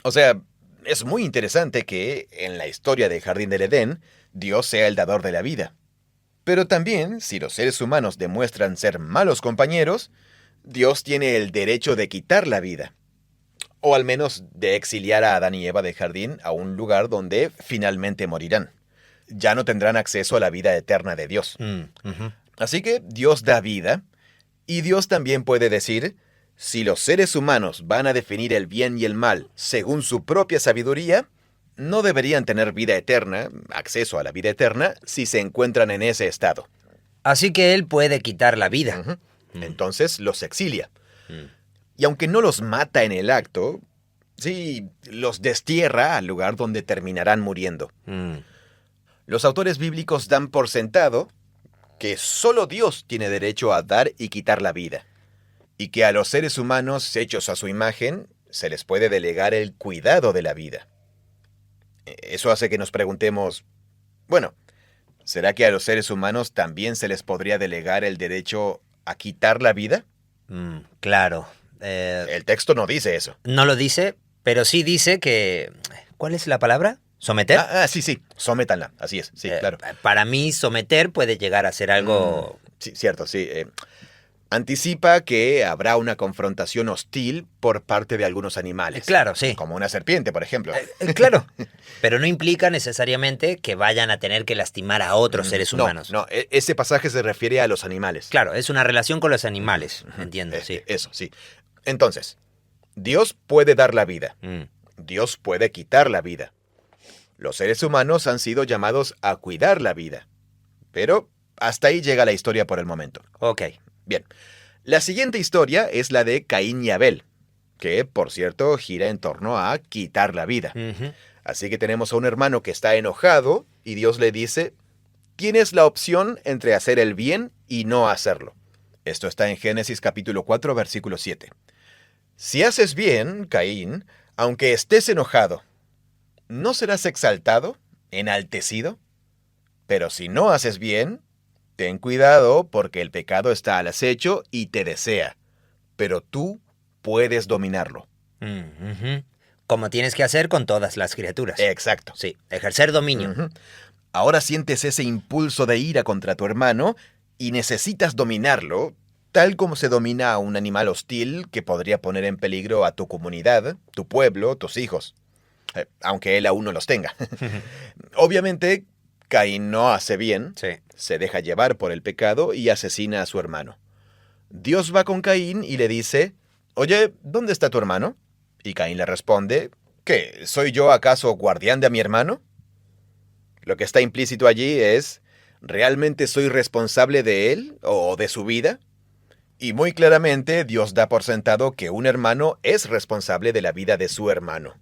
O sea, es muy interesante que en la historia del Jardín del Edén, Dios sea el dador de la vida. Pero también, si los seres humanos demuestran ser malos compañeros, Dios tiene el derecho de quitar la vida. O al menos de exiliar a Adán y Eva del jardín a un lugar donde finalmente morirán. Ya no tendrán acceso a la vida eterna de Dios. Ujú. Así que Dios da vida, y Dios también puede decir, si los seres humanos van a definir el bien y el mal según su propia sabiduría, no deberían tener vida eterna, acceso a la vida eterna, si se encuentran en ese estado. Así que Él puede quitar la vida. Ujú. Entonces los exilia. Y aunque no los mata en el acto, sí, los destierra al lugar donde terminarán muriendo. Los autores bíblicos dan por sentado que solo Dios tiene derecho a dar y quitar la vida, y que a los seres humanos hechos a su imagen se les puede delegar el cuidado de la vida. Eso hace que nos preguntemos, bueno, ¿será que a los seres humanos también se les podría delegar el derecho a quitar la vida? Claro. El texto no dice eso. No lo dice, pero sí dice que... ¿Cuál es la palabra? ¿Someter? Sí, sométanla, así es, sí, claro. Para mí, someter puede llegar a ser algo... Sí, cierto, sí. Anticipa que habrá una confrontación hostil por parte de algunos animales. Claro, sí. Como una serpiente, por ejemplo. Claro, pero no implica necesariamente que vayan a tener que lastimar a otros seres humanos. No, ese pasaje se refiere a los animales. Claro, es una relación con los animales, entiendo, sí. Eso, sí. Entonces, Dios puede dar la vida. Dios puede quitar la vida. Los seres humanos han sido llamados a cuidar la vida. Pero hasta ahí llega la historia por el momento. Ok. Bien, la siguiente historia es la de Caín y Abel, que, por cierto, gira en torno a quitar la vida. Así que tenemos a un hermano que está enojado y Dios le dice, tienes la opción entre hacer el bien y no hacerlo. Esto está en Génesis capítulo 4, versículo 7. Si haces bien, Caín, aunque estés enojado, ¿no serás exaltado, enaltecido? Pero si no haces bien, ten cuidado porque el pecado está al acecho y te desea, pero tú puedes dominarlo. Como tienes que hacer con todas las criaturas. Exacto. Sí, ejercer dominio. Ahora sientes ese impulso de ira contra tu hermano y necesitas dominarlo, tal como se domina a un animal hostil que podría poner en peligro a tu comunidad, tu pueblo, tus hijos. Aunque él aún no los tenga. Obviamente, Caín no hace bien, Sí. se deja llevar por el pecado y asesina a su hermano. Dios va con Caín y le dice, oye, ¿dónde está tu hermano? Y Caín le responde, ¿qué? ¿Soy yo acaso guardián de mi hermano? Lo que está implícito allí es, ¿realmente soy responsable de él o de su vida? Y muy claramente Dios da por sentado que un hermano es responsable de la vida de su hermano.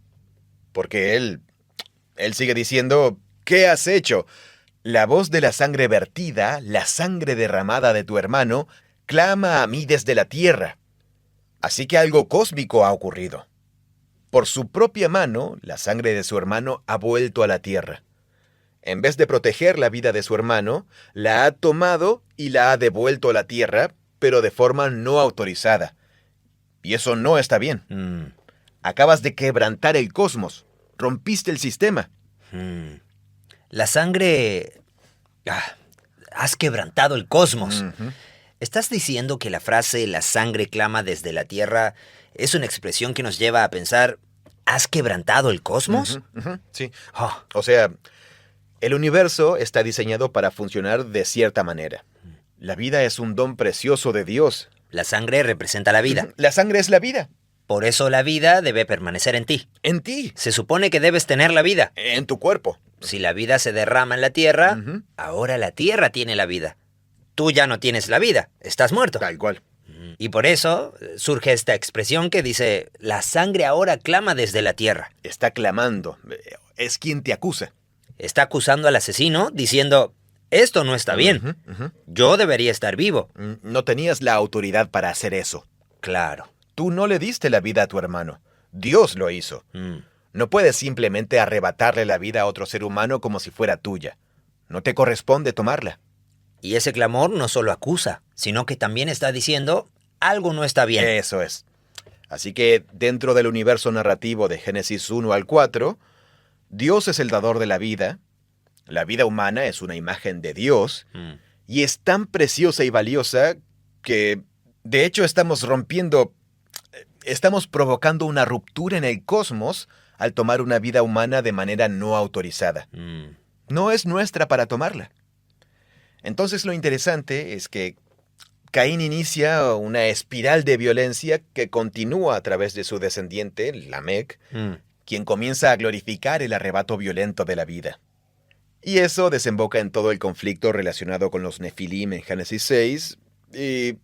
Porque él sigue diciendo, ¿qué has hecho? La voz de la sangre vertida, la sangre derramada de tu hermano, clama a mí desde la tierra. Así que algo cósmico ha ocurrido. Por su propia mano, la sangre de su hermano ha vuelto a la tierra. En vez de proteger la vida de su hermano, la ha tomado y la ha devuelto a la tierra, pero de forma no autorizada. Y eso no está bien. Acabas de quebrantar el cosmos. Rompiste el sistema. La sangre... has quebrantado el cosmos. ¿Estás diciendo que la frase «la sangre clama desde la tierra» es una expresión que nos lleva a pensar «¿has quebrantado el cosmos»? Sí. O sea, el universo está diseñado para funcionar de cierta manera. La vida es un don precioso de Dios, La sangre representa la vida. La sangre es la vida. Por eso la vida debe permanecer en ti. En ti. Se supone que debes tener la vida. En tu cuerpo. Si la vida se derrama en la tierra, Ujú. ahora la tierra tiene la vida. Tú ya no tienes la vida, estás muerto. Tal cual. Y por eso surge esta expresión que dice, la sangre ahora clama desde la tierra. Está clamando. Es quien te acusa. Está acusando al asesino diciendo, esto no está bien. Ujú, ujú. Yo debería estar vivo. No tenías la autoridad para hacer eso. Claro. Tú no le diste la vida a tu hermano. Dios lo hizo. Mm. No puedes simplemente arrebatarle la vida a otro ser humano como si fuera tuya. No te corresponde tomarla. Y ese clamor no solo acusa, sino que también está diciendo, algo no está bien. Eso es. Así que dentro del universo narrativo de Génesis 1 al 4, Dios es el dador de la vida humana es una imagen de Dios, Mm. y es tan preciosa y valiosa que, de hecho, estamos provocando una ruptura en el cosmos al tomar una vida humana de manera no autorizada. Mm. No es nuestra para tomarla. Entonces lo interesante es que Caín inicia una espiral de violencia que continúa a través de su descendiente, Lamec, Mm. quien comienza a glorificar el arrebato violento de la vida. Y eso desemboca en todo el conflicto relacionado con los Nefilim en Génesis 6, y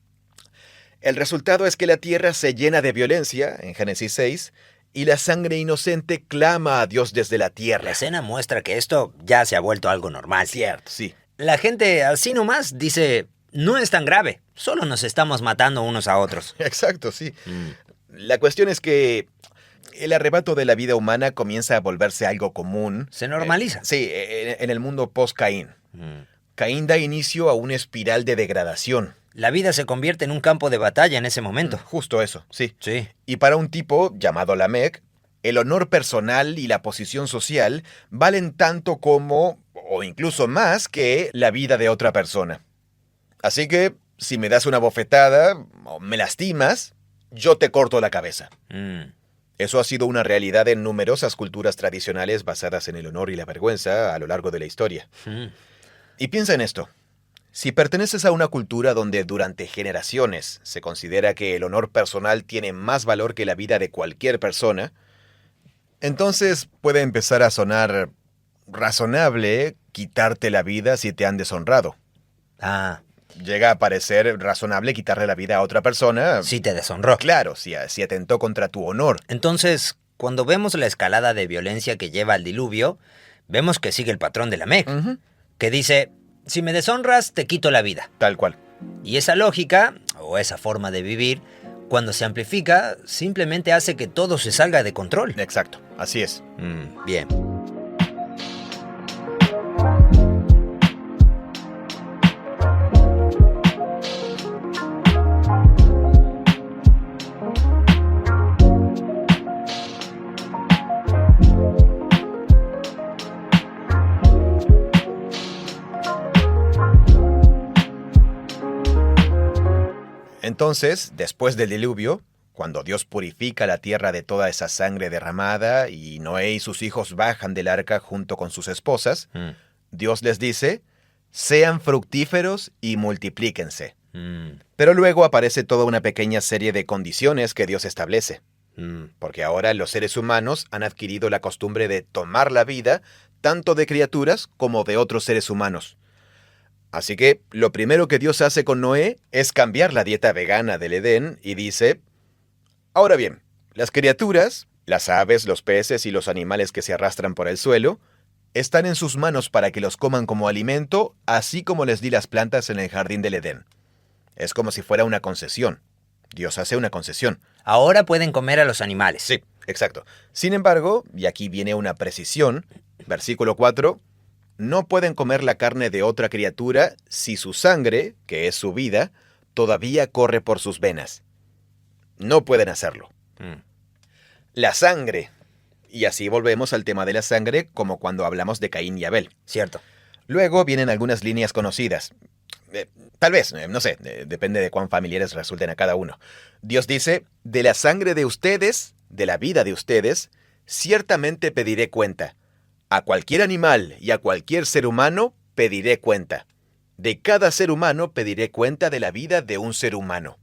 el resultado es que la tierra se llena de violencia en Génesis 6, y la sangre inocente clama a Dios desde la La tierra. escena muestra que esto ya se ha vuelto algo normal. Cierto, sí. La gente así nomás dice, no es tan grave, solo nos estamos matando unos a otros. Exacto, sí. Mm. La cuestión es que el arrebato de la vida humana comienza a volverse algo común. Se normaliza. Sí, en el mundo post-Caín. Mm. Caín da inicio a una espiral de degradación. La vida se convierte en un campo de batalla en ese momento. Justo eso, sí. Sí. Y para un tipo llamado Lamec, el honor personal y la posición social valen tanto como, o incluso más, que la vida de otra persona. Así que, si me das una bofetada o me lastimas, yo te corto la cabeza. Mm. Eso ha sido una realidad en numerosas culturas tradicionales basadas en el honor y la vergüenza a lo largo de la historia. Mm. Y piensa en esto. Si perteneces a una cultura donde durante generaciones se considera que el honor personal tiene más valor que la vida de cualquier persona, entonces puede empezar a sonar razonable quitarte la vida si te han deshonrado. Ah, Llega a parecer razonable quitarle la vida a otra persona. sí te deshonró. Claro, si atentó contra tu honor. Entonces, cuando vemos la escalada de violencia que lleva al diluvio, vemos que sigue el patrón de Lamec, Ujú. que dice, si me deshonras, te quito la vida. Tal cual. Y esa lógica, o esa forma de vivir, cuando se amplifica, simplemente hace que todo se salga de control. Exacto, así es. Bien. Entonces, después del diluvio, cuando Dios purifica la tierra de toda esa sangre derramada y Noé y sus hijos bajan del arca junto con sus esposas, Mm. Dios les dice, sean fructíferos y multiplíquense. Mm. Pero luego aparece toda una pequeña serie de condiciones que Dios establece, Mm. porque ahora los seres humanos han adquirido la costumbre de tomar la vida tanto de criaturas como de otros seres humanos. Así que lo primero que Dios hace con Noé es cambiar la dieta vegana del Edén y dice, ahora bien, las criaturas, las aves, los peces y los animales que se arrastran por el suelo, están en sus manos para que los coman como alimento, así como les di las plantas en el jardín del Edén. Es como si fuera una concesión. Dios hace una concesión. Ahora pueden comer a los animales. Sí, exacto. Sin embargo, y aquí viene una precisión, versículo 4, no pueden comer la carne de otra criatura si su sangre, que es su vida, todavía corre por sus venas. No pueden hacerlo. Mm. La sangre. Y así volvemos al tema de la sangre como cuando hablamos de Caín y Abel. Cierto. Luego vienen algunas líneas conocidas. Tal vez, no sé, depende de cuán familiares resulten a cada uno. Dios dice, de la sangre de ustedes, de la vida de ustedes, ciertamente pediré cuenta. A cualquier animal y a cualquier ser humano pediré cuenta. De cada ser humano pediré cuenta de la vida de un ser humano.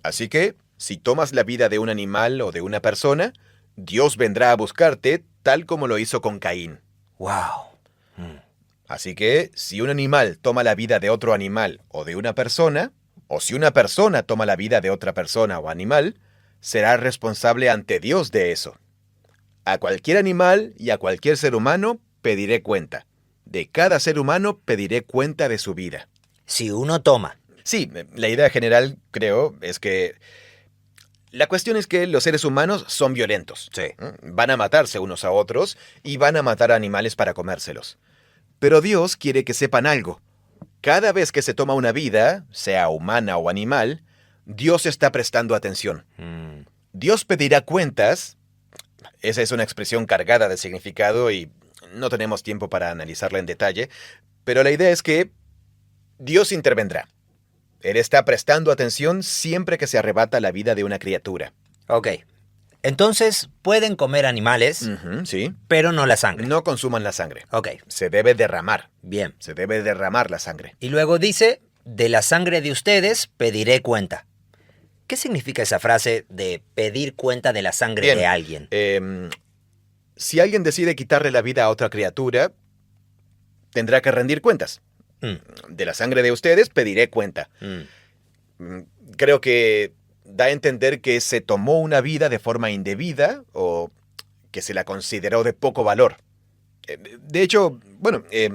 Así que, si tomas la vida de un animal o de una persona, Dios vendrá a buscarte tal como lo hizo con Caín. ¡Wow! Así que, si un animal toma la vida de otro animal o de una persona, o si una persona toma la vida de otra persona o animal, será responsable ante Dios de eso. A cualquier animal y a cualquier ser humano pediré cuenta. De cada ser humano pediré cuenta de su vida. Si uno toma. Sí, la idea general, creo, es que la cuestión es que los seres humanos son violentos. Sí. Van a matarse unos a otros y van a matar a animales para comérselos. Pero Dios quiere que sepan algo. Cada vez que se toma una vida, sea humana o animal, Dios está prestando atención. Dios pedirá cuentas. Esa es una expresión cargada de significado y no tenemos tiempo para analizarla en detalle, pero la idea es que Dios intervendrá. Él está prestando atención siempre que se arrebata la vida de una criatura. Ok. Entonces, pueden comer animales, Sí. pero no la sangre. No consuman la sangre. Ok. Se debe derramar. Bien. Se debe derramar la sangre. Y luego dice, de la sangre de ustedes pediré cuenta. ¿Qué significa esa frase de pedir cuenta de la sangre Bien. de alguien? Si alguien decide quitarle la vida a otra criatura, tendrá que rendir cuentas. De la sangre de ustedes pediré cuenta. Creo que da a entender que se tomó una vida de forma indebida o que se la consideró de poco valor. De hecho,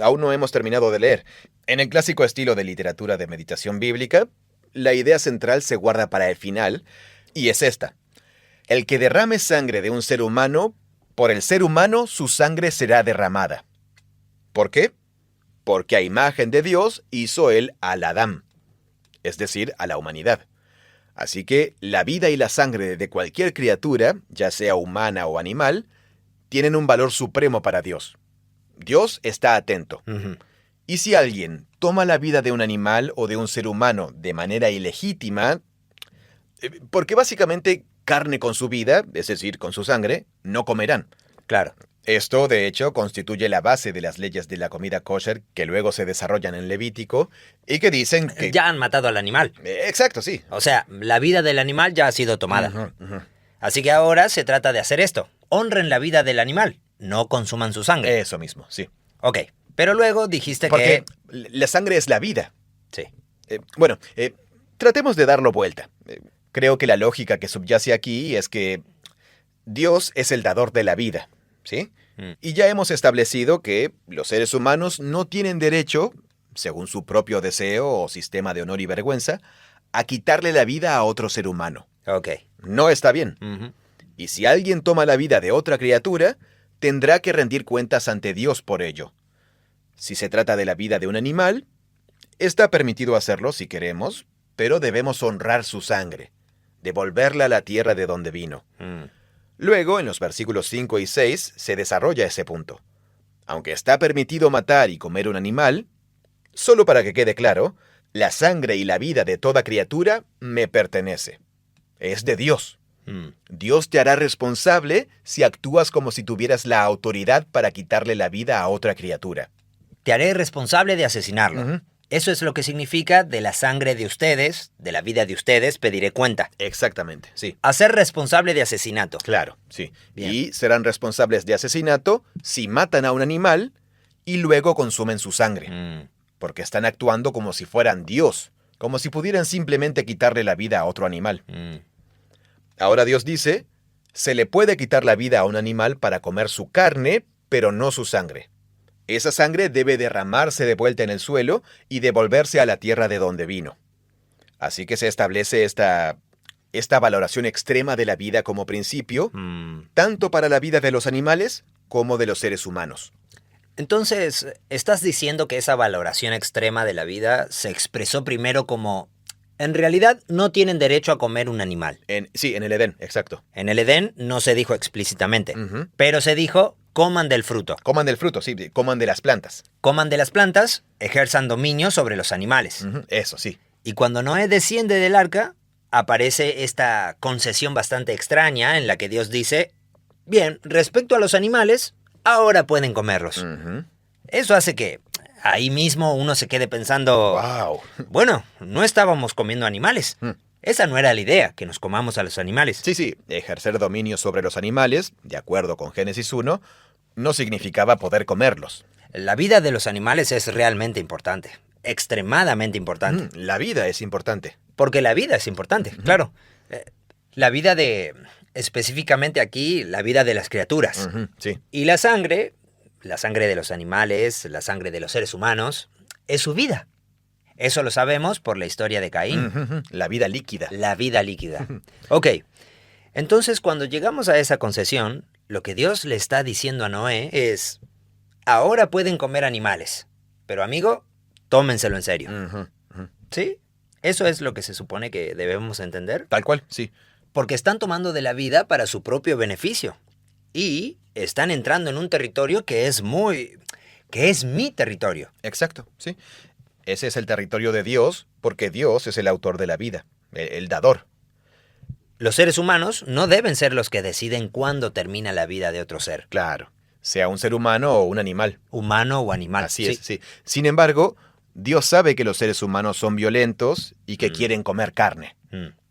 aún no hemos terminado de leer. En el clásico estilo de literatura de meditación bíblica, la idea central se guarda para el final, y es esta. El que derrame sangre de un ser humano, por el ser humano su sangre será derramada. ¿Por qué? Porque a imagen de Dios hizo él al Adán, es decir, a la humanidad. Así que la vida y la sangre de cualquier criatura, ya sea humana o animal, tienen un valor supremo para Dios. Dios está atento. Y si alguien toma la vida de un animal o de un ser humano de manera ilegítima, porque básicamente carne con su vida, es decir, con su sangre, no comerán. Claro. Esto, de hecho, constituye la base de las leyes de la comida kosher que luego se desarrollan en Levítico y que dicen que... Ya han matado al animal. Exacto, sí. O sea, la vida del animal ya ha sido tomada. Así que ahora se trata de hacer esto. Honren la vida del animal. No consuman su sangre. Eso mismo, sí. Ok. Pero luego dijiste Porque que... la sangre es la vida. Sí. Tratemos de darlo vuelta. Creo que la lógica que subyace aquí es que Dios es el dador de la vida, ¿sí? Y ya hemos establecido que los seres humanos no tienen derecho, según su propio deseo o sistema de honor y vergüenza, a quitarle la vida a otro ser humano. Ok. No está bien. Y si alguien toma la vida de otra criatura, tendrá que rendir cuentas ante Dios por ello. Si se trata de la vida de un animal, está permitido hacerlo si queremos, pero debemos honrar su sangre, devolverla a la tierra de donde vino. Luego, en los versículos 5 y 6, se desarrolla ese punto. Aunque está permitido matar y comer un animal, solo para que quede claro, la sangre y la vida de toda criatura me pertenece. Es de Dios. Dios te hará responsable si actúas como si tuvieras la autoridad para quitarle la vida a otra criatura. Te haré responsable de asesinarlo. Eso es lo que significa de la sangre de ustedes, de la vida de ustedes, pediré cuenta. Exactamente, sí. Hacer responsable de asesinato. Claro, sí. Bien. Y serán responsables de asesinato si matan a un animal y luego consumen su sangre. Porque están actuando como si fueran Dios, como si pudieran simplemente quitarle la vida a otro animal. Ahora Dios dice, se le puede quitar la vida a un animal para comer su carne, pero no su sangre. Esa sangre debe derramarse de vuelta en el suelo y devolverse a la tierra de donde vino. Así que se establece esta valoración extrema de la vida como principio, tanto para la vida de los animales como de los seres humanos. Entonces, ¿estás diciendo que esa valoración extrema de la vida se expresó primero como... En realidad, no tienen derecho a comer un animal? Sí, en el Edén, exacto. En el Edén no se dijo explícitamente, pero se dijo... Coman del fruto. Coman del fruto, sí, coman de las plantas. Coman de las plantas, ejerzan dominio sobre los animales. Eso, sí. Y cuando Noé desciende del arca, aparece esta concesión bastante extraña en la que Dios dice, bien, respecto a los animales, ahora pueden comerlos. Eso hace que ahí mismo uno se quede pensando, ¡Wow! bueno, no estábamos comiendo animales. Esa no era la idea, que nos comamos a los animales. Sí, ejercer dominio sobre los animales, de acuerdo con Génesis 1, no significaba poder comerlos. La vida de los animales es realmente importante, extremadamente importante. La vida es importante. Porque la vida es importante, claro. La vida específicamente aquí, la vida de las criaturas. Sí. Y la sangre de los animales, la sangre de los seres humanos, es su vida. Eso lo sabemos por la historia de Caín. La vida líquida. La vida líquida. Ok, entonces cuando llegamos a esa concesión, lo que Dios le está diciendo a Noé es, ahora pueden comer animales, pero amigo, tómenselo en serio. ¿Sí? Eso es lo que se supone que debemos entender. Tal cual, sí. Porque están tomando de la vida para su propio beneficio. Y están entrando en un territorio que es mi territorio. Exacto, sí. Ese es el territorio de Dios, porque Dios es el autor de la vida, el dador. Los seres humanos no deben ser los que deciden cuándo termina la vida de otro ser. Claro, sea un ser humano o un animal. Humano o animal. Así es, sí. Sin embargo, Dios sabe que los seres humanos son violentos y que quieren comer carne.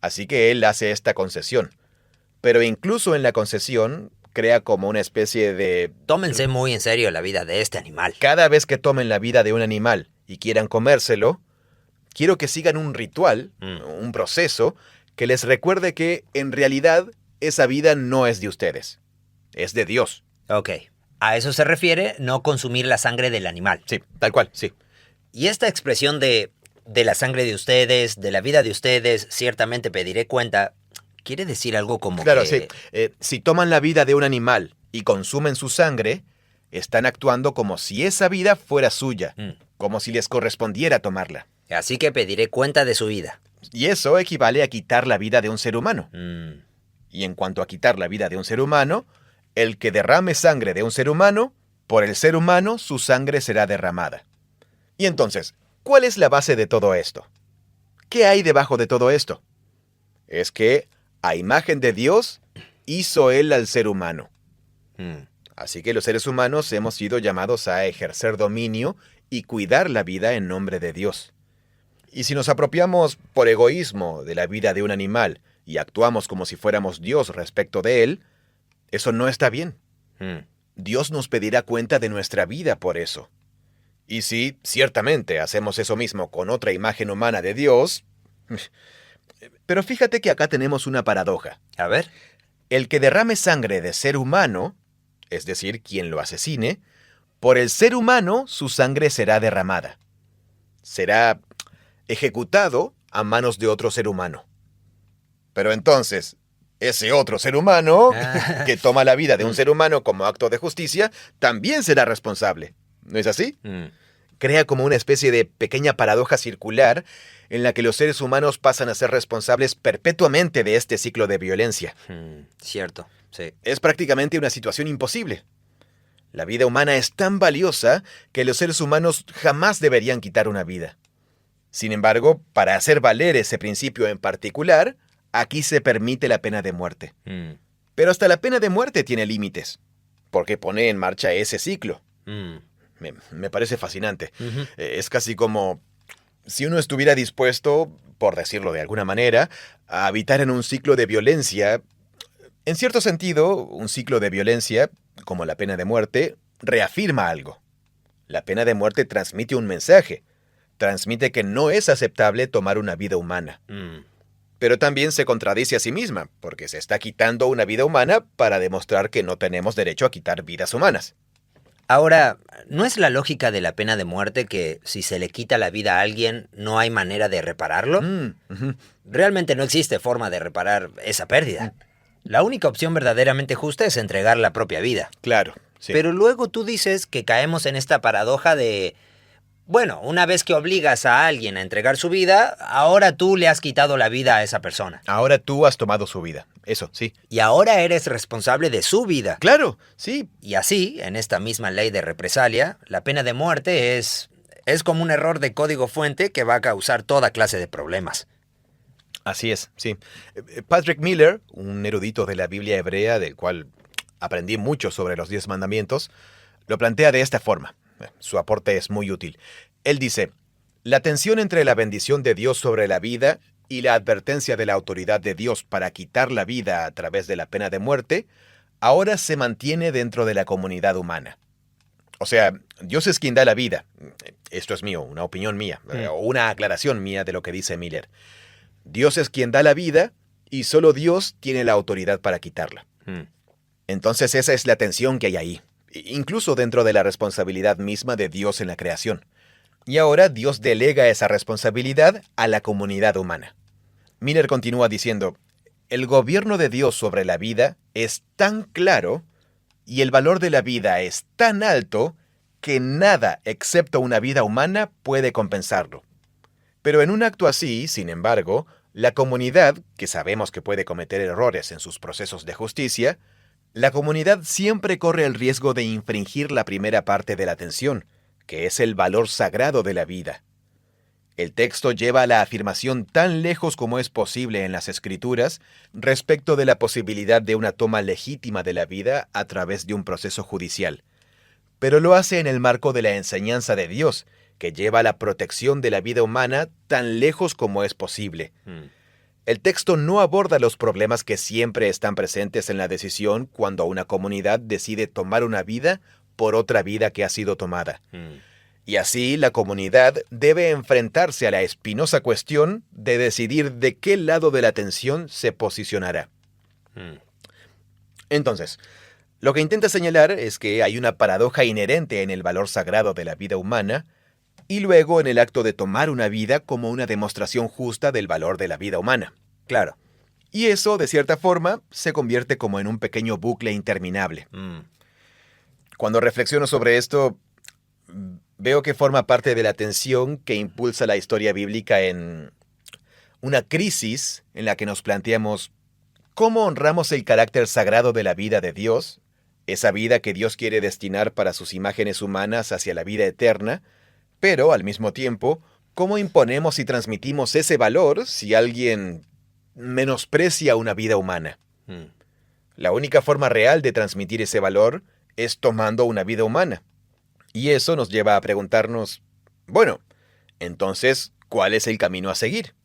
Así que Él hace esta concesión. Pero incluso en la concesión, crea como una especie de... Tómense muy en serio la vida de este animal. Cada vez que tomen la vida de un animal y quieran comérselo, quiero que sigan un ritual, un proceso, que les recuerde que, en realidad, esa vida no es de ustedes. Es de Dios. Ok. A eso se refiere no consumir la sangre del animal. Sí, tal cual, sí. Y esta expresión de la sangre de ustedes, de la vida de ustedes, ciertamente pediré cuenta, quiere decir algo como claro, que... sí. Si toman la vida de un animal y consumen su sangre, están actuando como si esa vida fuera suya, como si les correspondiera tomarla. Así que pediré cuenta de su vida. Y eso equivale a quitar la vida de un ser humano. Y en cuanto a quitar la vida de un ser humano, el que derrame sangre de un ser humano, por el ser humano su sangre será derramada. Y entonces, ¿cuál es la base de todo esto? ¿Qué hay debajo de todo esto? Es que, a imagen de Dios, hizo Él al ser humano. Así que los seres humanos hemos sido llamados a ejercer dominio y cuidar la vida en nombre de Dios. Y si nos apropiamos por egoísmo de la vida de un animal y actuamos como si fuéramos Dios respecto de él, eso no está bien. Dios nos pedirá cuenta de nuestra vida por eso. Y si, ciertamente, hacemos eso mismo con otra imagen humana de Dios... Pero fíjate que acá tenemos una paradoja. A ver. El que derrame sangre de ser humano, es decir, quien lo asesine, por el ser humano su sangre será derramada. Será ejecutado a manos de otro ser humano. Pero entonces, ese otro ser humano, que toma la vida de un ser humano como acto de justicia, también será responsable. ¿No es así? Crea como una especie de pequeña paradoja circular en la que los seres humanos pasan a ser responsables perpetuamente de este ciclo de violencia. Cierto, sí. Es prácticamente una situación imposible. La vida humana es tan valiosa que los seres humanos jamás deberían quitar una vida. Sin embargo, para hacer valer ese principio en particular, aquí se permite la pena de muerte. Pero hasta la pena de muerte tiene límites, porque pone en marcha ese ciclo. Me parece fascinante. Es casi como si uno estuviera dispuesto, por decirlo de alguna manera, a habitar en un ciclo de violencia. En cierto sentido, un ciclo de violencia, como la pena de muerte, reafirma algo. La pena de muerte transmite un mensaje. Transmite que no es aceptable tomar una vida humana. Pero también se contradice a sí misma, porque se está quitando una vida humana para demostrar que no tenemos derecho a quitar vidas humanas. Ahora, ¿no es la lógica de la pena de muerte que si se le quita la vida a alguien, no hay manera de repararlo? Realmente no existe forma de reparar esa pérdida. La única opción verdaderamente justa es entregar la propia vida. Claro, sí. Pero luego tú dices que caemos en esta paradoja de... Bueno, una vez que obligas a alguien a entregar su vida, ahora tú le has quitado la vida a esa persona. Ahora tú has tomado su vida, eso, sí. Y ahora eres responsable de su vida. Claro, sí. Y así, en esta misma ley de represalia, la pena de muerte es como un error de código fuente que va a causar toda clase de problemas. Así es, sí. Patrick Miller, un erudito de la Biblia hebrea, del cual aprendí mucho sobre los 10 mandamientos, lo plantea de esta forma. Su aporte es muy útil. Él dice, la tensión entre la bendición de Dios sobre la vida y la advertencia de la autoridad de Dios para quitar la vida a través de la pena de muerte, ahora se mantiene dentro de la comunidad humana. O sea, Dios es quien da la vida. Esto es mío, una opinión mía, o una aclaración mía de lo que dice Miller. Dios es quien da la vida y solo Dios tiene la autoridad para quitarla. Entonces esa es la tensión que hay ahí, incluso dentro de la responsabilidad misma de Dios en la creación. Y ahora Dios delega esa responsabilidad a la comunidad humana. Miller continúa diciendo, el gobierno de Dios sobre la vida es tan claro y el valor de la vida es tan alto que nada excepto una vida humana puede compensarlo. Pero en un acto así, sin embargo, la comunidad, que sabemos que puede cometer errores en sus procesos de justicia, la comunidad siempre corre el riesgo de infringir la primera parte de la tensión, que es el valor sagrado de la vida. El texto lleva la afirmación tan lejos como es posible en las Escrituras respecto de la posibilidad de una toma legítima de la vida a través de un proceso judicial, pero lo hace en el marco de la enseñanza de Dios, que lleva la protección de la vida humana tan lejos como es posible. El texto no aborda los problemas que siempre están presentes en la decisión cuando una comunidad decide tomar una vida por otra vida que ha sido tomada. Y así la comunidad debe enfrentarse a la espinosa cuestión de decidir de qué lado de la tensión se posicionará. Entonces, lo que intenta señalar es que hay una paradoja inherente en el valor sagrado de la vida humana y luego en el acto de tomar una vida como una demostración justa del valor de la vida humana. Claro. Y eso, de cierta forma, se convierte como en un pequeño bucle interminable. Cuando reflexiono sobre esto, veo que forma parte de la tensión que impulsa la historia bíblica en una crisis en la que nos planteamos cómo honramos el carácter sagrado de la vida de Dios, esa vida que Dios quiere destinar para sus imágenes humanas hacia la vida eterna, pero al mismo tiempo, cómo imponemos y transmitimos ese valor si alguien menosprecia una vida humana. La única forma real de transmitir ese valor es tomando una vida humana. Y eso nos lleva a preguntarnos, bueno, entonces, ¿cuál es el camino a seguir?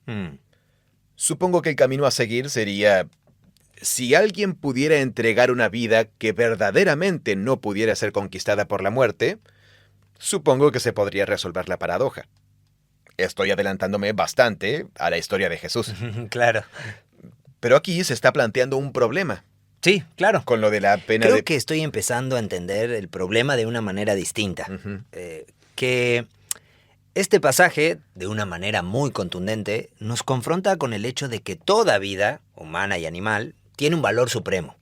Supongo que el camino a seguir sería, si alguien pudiera entregar una vida que verdaderamente no pudiera ser conquistada por la muerte, supongo que se podría resolver la paradoja. Estoy adelantándome bastante a la historia de Jesús. Claro. Pero aquí se está planteando un problema. Sí, claro. Con lo de la pena Creo que estoy empezando a entender el problema de una manera distinta. Que este pasaje, de una manera muy contundente, nos confronta con el hecho de que toda vida, humana y animal, tiene un valor supremo.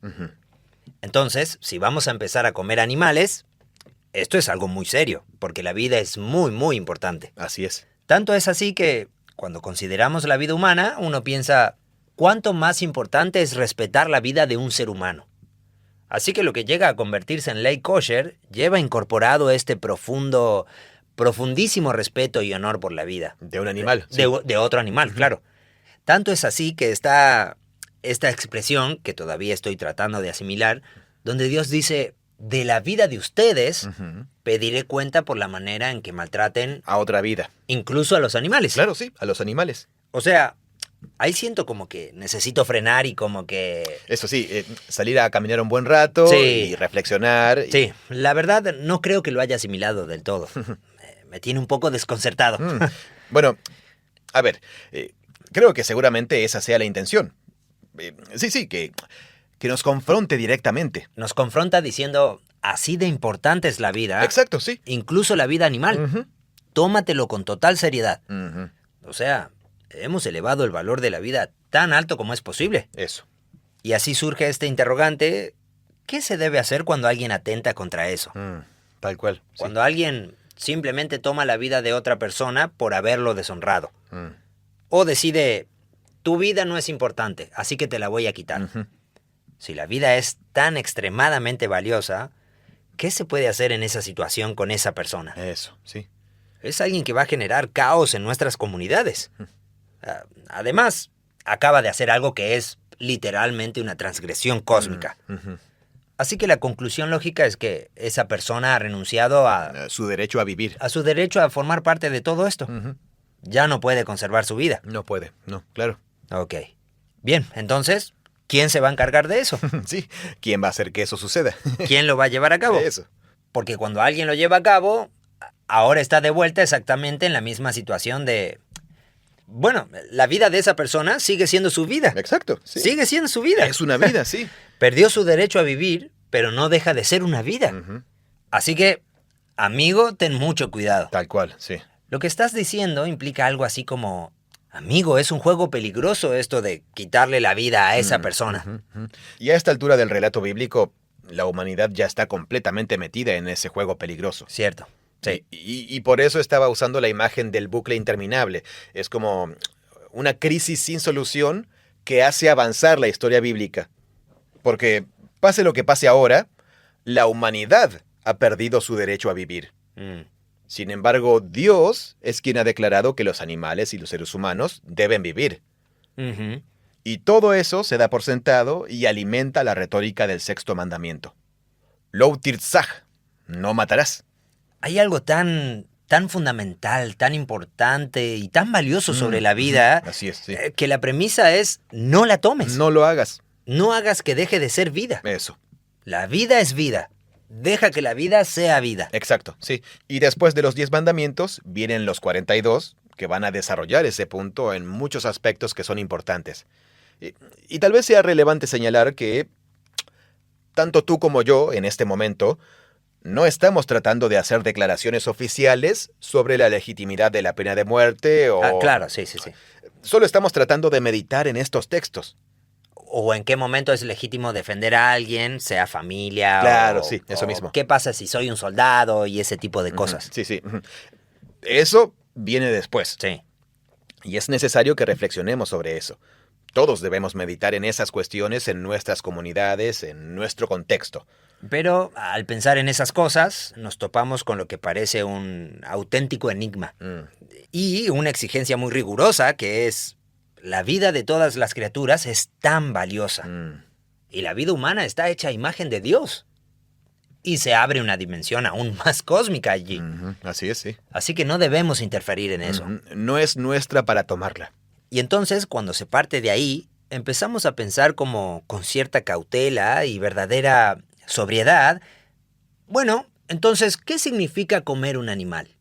Entonces, si vamos a empezar a comer animales, esto es algo muy serio, porque la vida es muy, muy importante. Así es. Tanto es así que, cuando consideramos la vida humana, uno piensa, ¿cuánto más importante es respetar la vida de un ser humano? Así que lo que llega a convertirse en ley kosher lleva incorporado este profundísimo respeto y honor por la vida. De un animal. De otro animal, claro. Tanto es así que está esta expresión, que todavía estoy tratando de asimilar, donde Dios dice, de la vida de ustedes pediré cuenta por la manera en que maltraten a otra vida. Incluso a los animales. Claro, sí, a los animales. O sea, ahí siento como que necesito frenar y como que... Eso sí, salir a caminar un buen rato y reflexionar. Sí, la verdad no creo que lo haya asimilado del todo. Me tiene un poco desconcertado. Bueno, a ver, creo que seguramente esa sea la intención. Sí, que nos confronte directamente. Nos confronta diciendo, así de importante es la vida. Exacto, sí. Incluso la vida animal. Tómatelo con total seriedad. O sea, hemos elevado el valor de la vida tan alto como es posible. Eso. Y así surge este interrogante, ¿qué se debe hacer cuando alguien atenta contra eso? Tal cual. Cuando alguien simplemente toma la vida de otra persona por haberlo deshonrado. O decide, tu vida no es importante, así que te la voy a quitar. Si la vida es tan extremadamente valiosa, ¿qué se puede hacer en esa situación con esa persona? Eso, sí. Es alguien que va a generar caos en nuestras comunidades. Además, acaba de hacer algo que es literalmente una transgresión cósmica. Así que la conclusión lógica es que esa persona ha renunciado a su derecho a vivir. A su derecho a formar parte de todo esto. ya no puede conservar su vida. No puede, no, claro. Ok. Bien, entonces, ¿quién se va a encargar de eso? Sí, ¿quién va a hacer que eso suceda? ¿Quién lo va a llevar a cabo? Eso. Porque cuando alguien lo lleva a cabo, ahora está de vuelta exactamente en la misma situación de... Bueno, la vida de esa persona sigue siendo su vida. Exacto, sí. Sigue siendo su vida. Es una vida, sí. Perdió su derecho a vivir, pero no deja de ser una vida. Ujú. Así que, amigo, ten mucho cuidado. Tal cual, sí. Lo que estás diciendo implica algo así como... Amigo, es un juego peligroso esto de quitarle la vida a esa persona. Ujú. Y a esta altura del relato bíblico, la humanidad ya está completamente metida en ese juego peligroso. Cierto. Sí. Y por eso estaba usando la imagen del bucle interminable. Es como una crisis sin solución que hace avanzar la historia bíblica. Porque, pase lo que pase ahora, la humanidad ha perdido su derecho a vivir. Sin embargo, Dios es quien ha declarado que los animales y los seres humanos deben vivir. Ujú. Y todo eso se da por sentado y alimenta la retórica del sexto mandamiento. Lo tirzaj, no matarás. Hay algo tan fundamental, tan importante y tan valioso sobre la vida Así es, sí. que la premisa es no la tomes. No lo hagas. No hagas que deje de ser vida. Eso. La vida es vida. Deja que la vida sea vida. Exacto, sí. Y después de los 10 mandamientos vienen los 42, que van a desarrollar ese punto en muchos aspectos que son importantes. Y tal vez sea relevante señalar que tanto tú como yo, en este momento, no estamos tratando de hacer declaraciones oficiales sobre la legitimidad de la pena de muerte o... Claro, sí. Solo estamos tratando de meditar en estos textos. O en qué momento es legítimo defender a alguien, sea familia Claro, o... sí, eso mismo. ¿Qué pasa si soy un soldado y ese tipo de cosas? Sí. Eso viene después. Sí. Y es necesario que reflexionemos sobre eso. Todos debemos meditar en esas cuestiones en nuestras comunidades, en nuestro contexto. Pero al pensar en esas cosas, nos topamos con lo que parece un auténtico enigma. Y una exigencia muy rigurosa que es... La vida de todas las criaturas es tan valiosa. Y la vida humana está hecha a imagen de Dios. Y se abre una dimensión aún más cósmica allí. Así es, sí. Así que no debemos interferir en eso. No es nuestra para tomarla. Y entonces, cuando se parte de ahí, empezamos a pensar como con cierta cautela y verdadera sobriedad. Bueno, entonces, ¿qué significa comer un animal?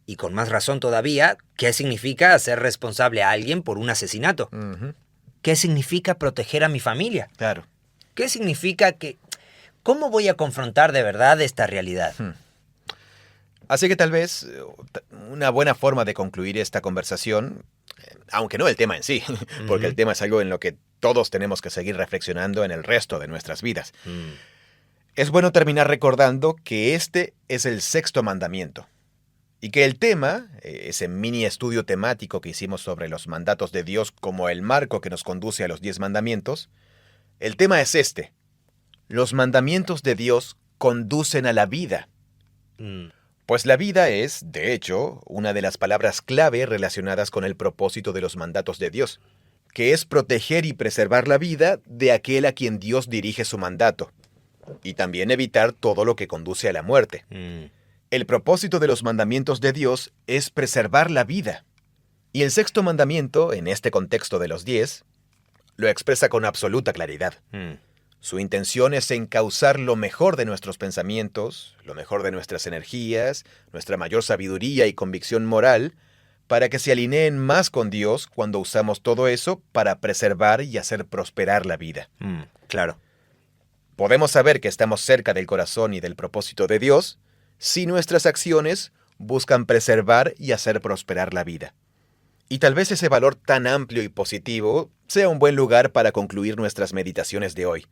Y con más razón todavía, ¿qué significa hacer responsable a alguien por un asesinato? ¿Qué significa proteger a mi familia? Claro. ¿Qué significa que... ¿Cómo voy a confrontar de verdad esta realidad? Así que tal vez una buena forma de concluir esta conversación, aunque no el tema en sí, porque el tema es algo en lo que todos tenemos que seguir reflexionando en el resto de nuestras vidas. Es bueno terminar recordando que este es el sexto mandamiento. Y que el tema, ese mini estudio temático que hicimos sobre los mandatos de Dios como el marco que nos conduce a los 10 mandamientos, el tema es este. Los mandamientos de Dios conducen a la vida. Pues la vida es, de hecho, una de las palabras clave relacionadas con el propósito de los mandatos de Dios, que es proteger y preservar la vida de aquel a quien Dios dirige su mandato, y también evitar todo lo que conduce a la muerte. El propósito de los mandamientos de Dios es preservar la vida. Y el sexto mandamiento, en este contexto de los 10, lo expresa con absoluta claridad. Su intención es encauzar lo mejor de nuestros pensamientos, lo mejor de nuestras energías, nuestra mayor sabiduría y convicción moral, para que se alineen más con Dios cuando usamos todo eso para preservar y hacer prosperar la vida. Claro. Podemos saber que estamos cerca del corazón y del propósito de Dios si nuestras acciones buscan preservar y hacer prosperar la vida. Y tal vez ese valor tan amplio y positivo sea un buen lugar para concluir nuestras meditaciones de hoy.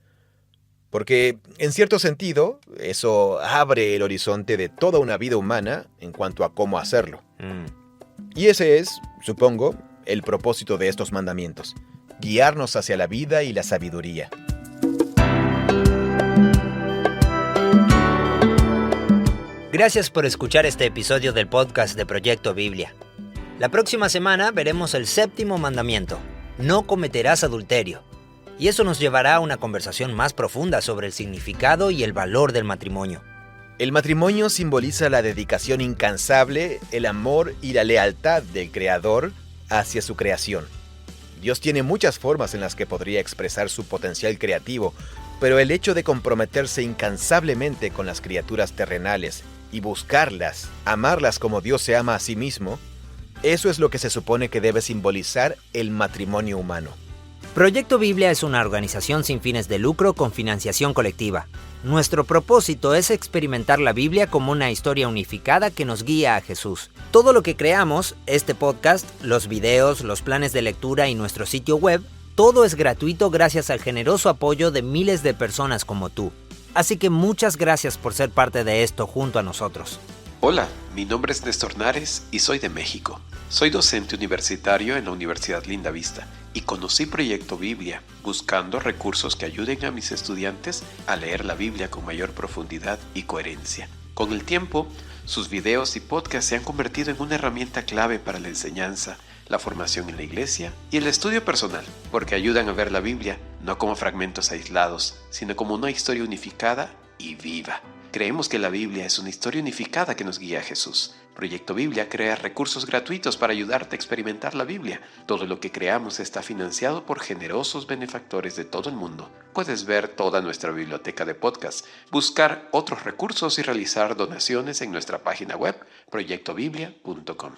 Porque, en cierto sentido, eso abre el horizonte de toda una vida humana en cuanto a cómo hacerlo. Y ese es, supongo, el propósito de estos mandamientos: guiarnos hacia la vida y la sabiduría. Gracias por escuchar este episodio del podcast de Proyecto Biblia. La próxima semana veremos el séptimo mandamiento: no cometerás adulterio. Y eso nos llevará a una conversación más profunda sobre el significado y el valor del matrimonio. El matrimonio simboliza la dedicación incansable, el amor y la lealtad del Creador hacia su creación. Dios tiene muchas formas en las que podría expresar su potencial creativo, pero el hecho de comprometerse incansablemente con las criaturas terrenales y buscarlas, amarlas como Dios se ama a sí mismo, eso es lo que se supone que debe simbolizar el matrimonio humano. Proyecto Biblia es una organización sin fines de lucro con financiación colectiva. Nuestro propósito es experimentar la Biblia como una historia unificada que nos guía a Jesús. Todo lo que creamos, este podcast, los videos, los planes de lectura y nuestro sitio web, todo es gratuito gracias al generoso apoyo de miles de personas como tú. Así que muchas gracias por ser parte de esto junto a nosotros. Hola, mi nombre es Néstor Nares y soy de México. Soy docente universitario en la Universidad Linda Vista y conocí Proyecto Biblia buscando recursos que ayuden a mis estudiantes a leer la Biblia con mayor profundidad y coherencia. Con el tiempo, sus videos y podcasts se han convertido en una herramienta clave para la enseñanza, la formación en la iglesia y el estudio personal, porque ayudan a ver la Biblia no como fragmentos aislados, sino como una historia unificada y viva. Creemos que la Biblia es una historia unificada que nos guía a Jesús. Proyecto Biblia crea recursos gratuitos para ayudarte a experimentar la Biblia. Todo lo que creamos está financiado por generosos benefactores de todo el mundo. Puedes ver toda nuestra biblioteca de podcasts, buscar otros recursos y realizar donaciones en nuestra página web proyectobiblia.com.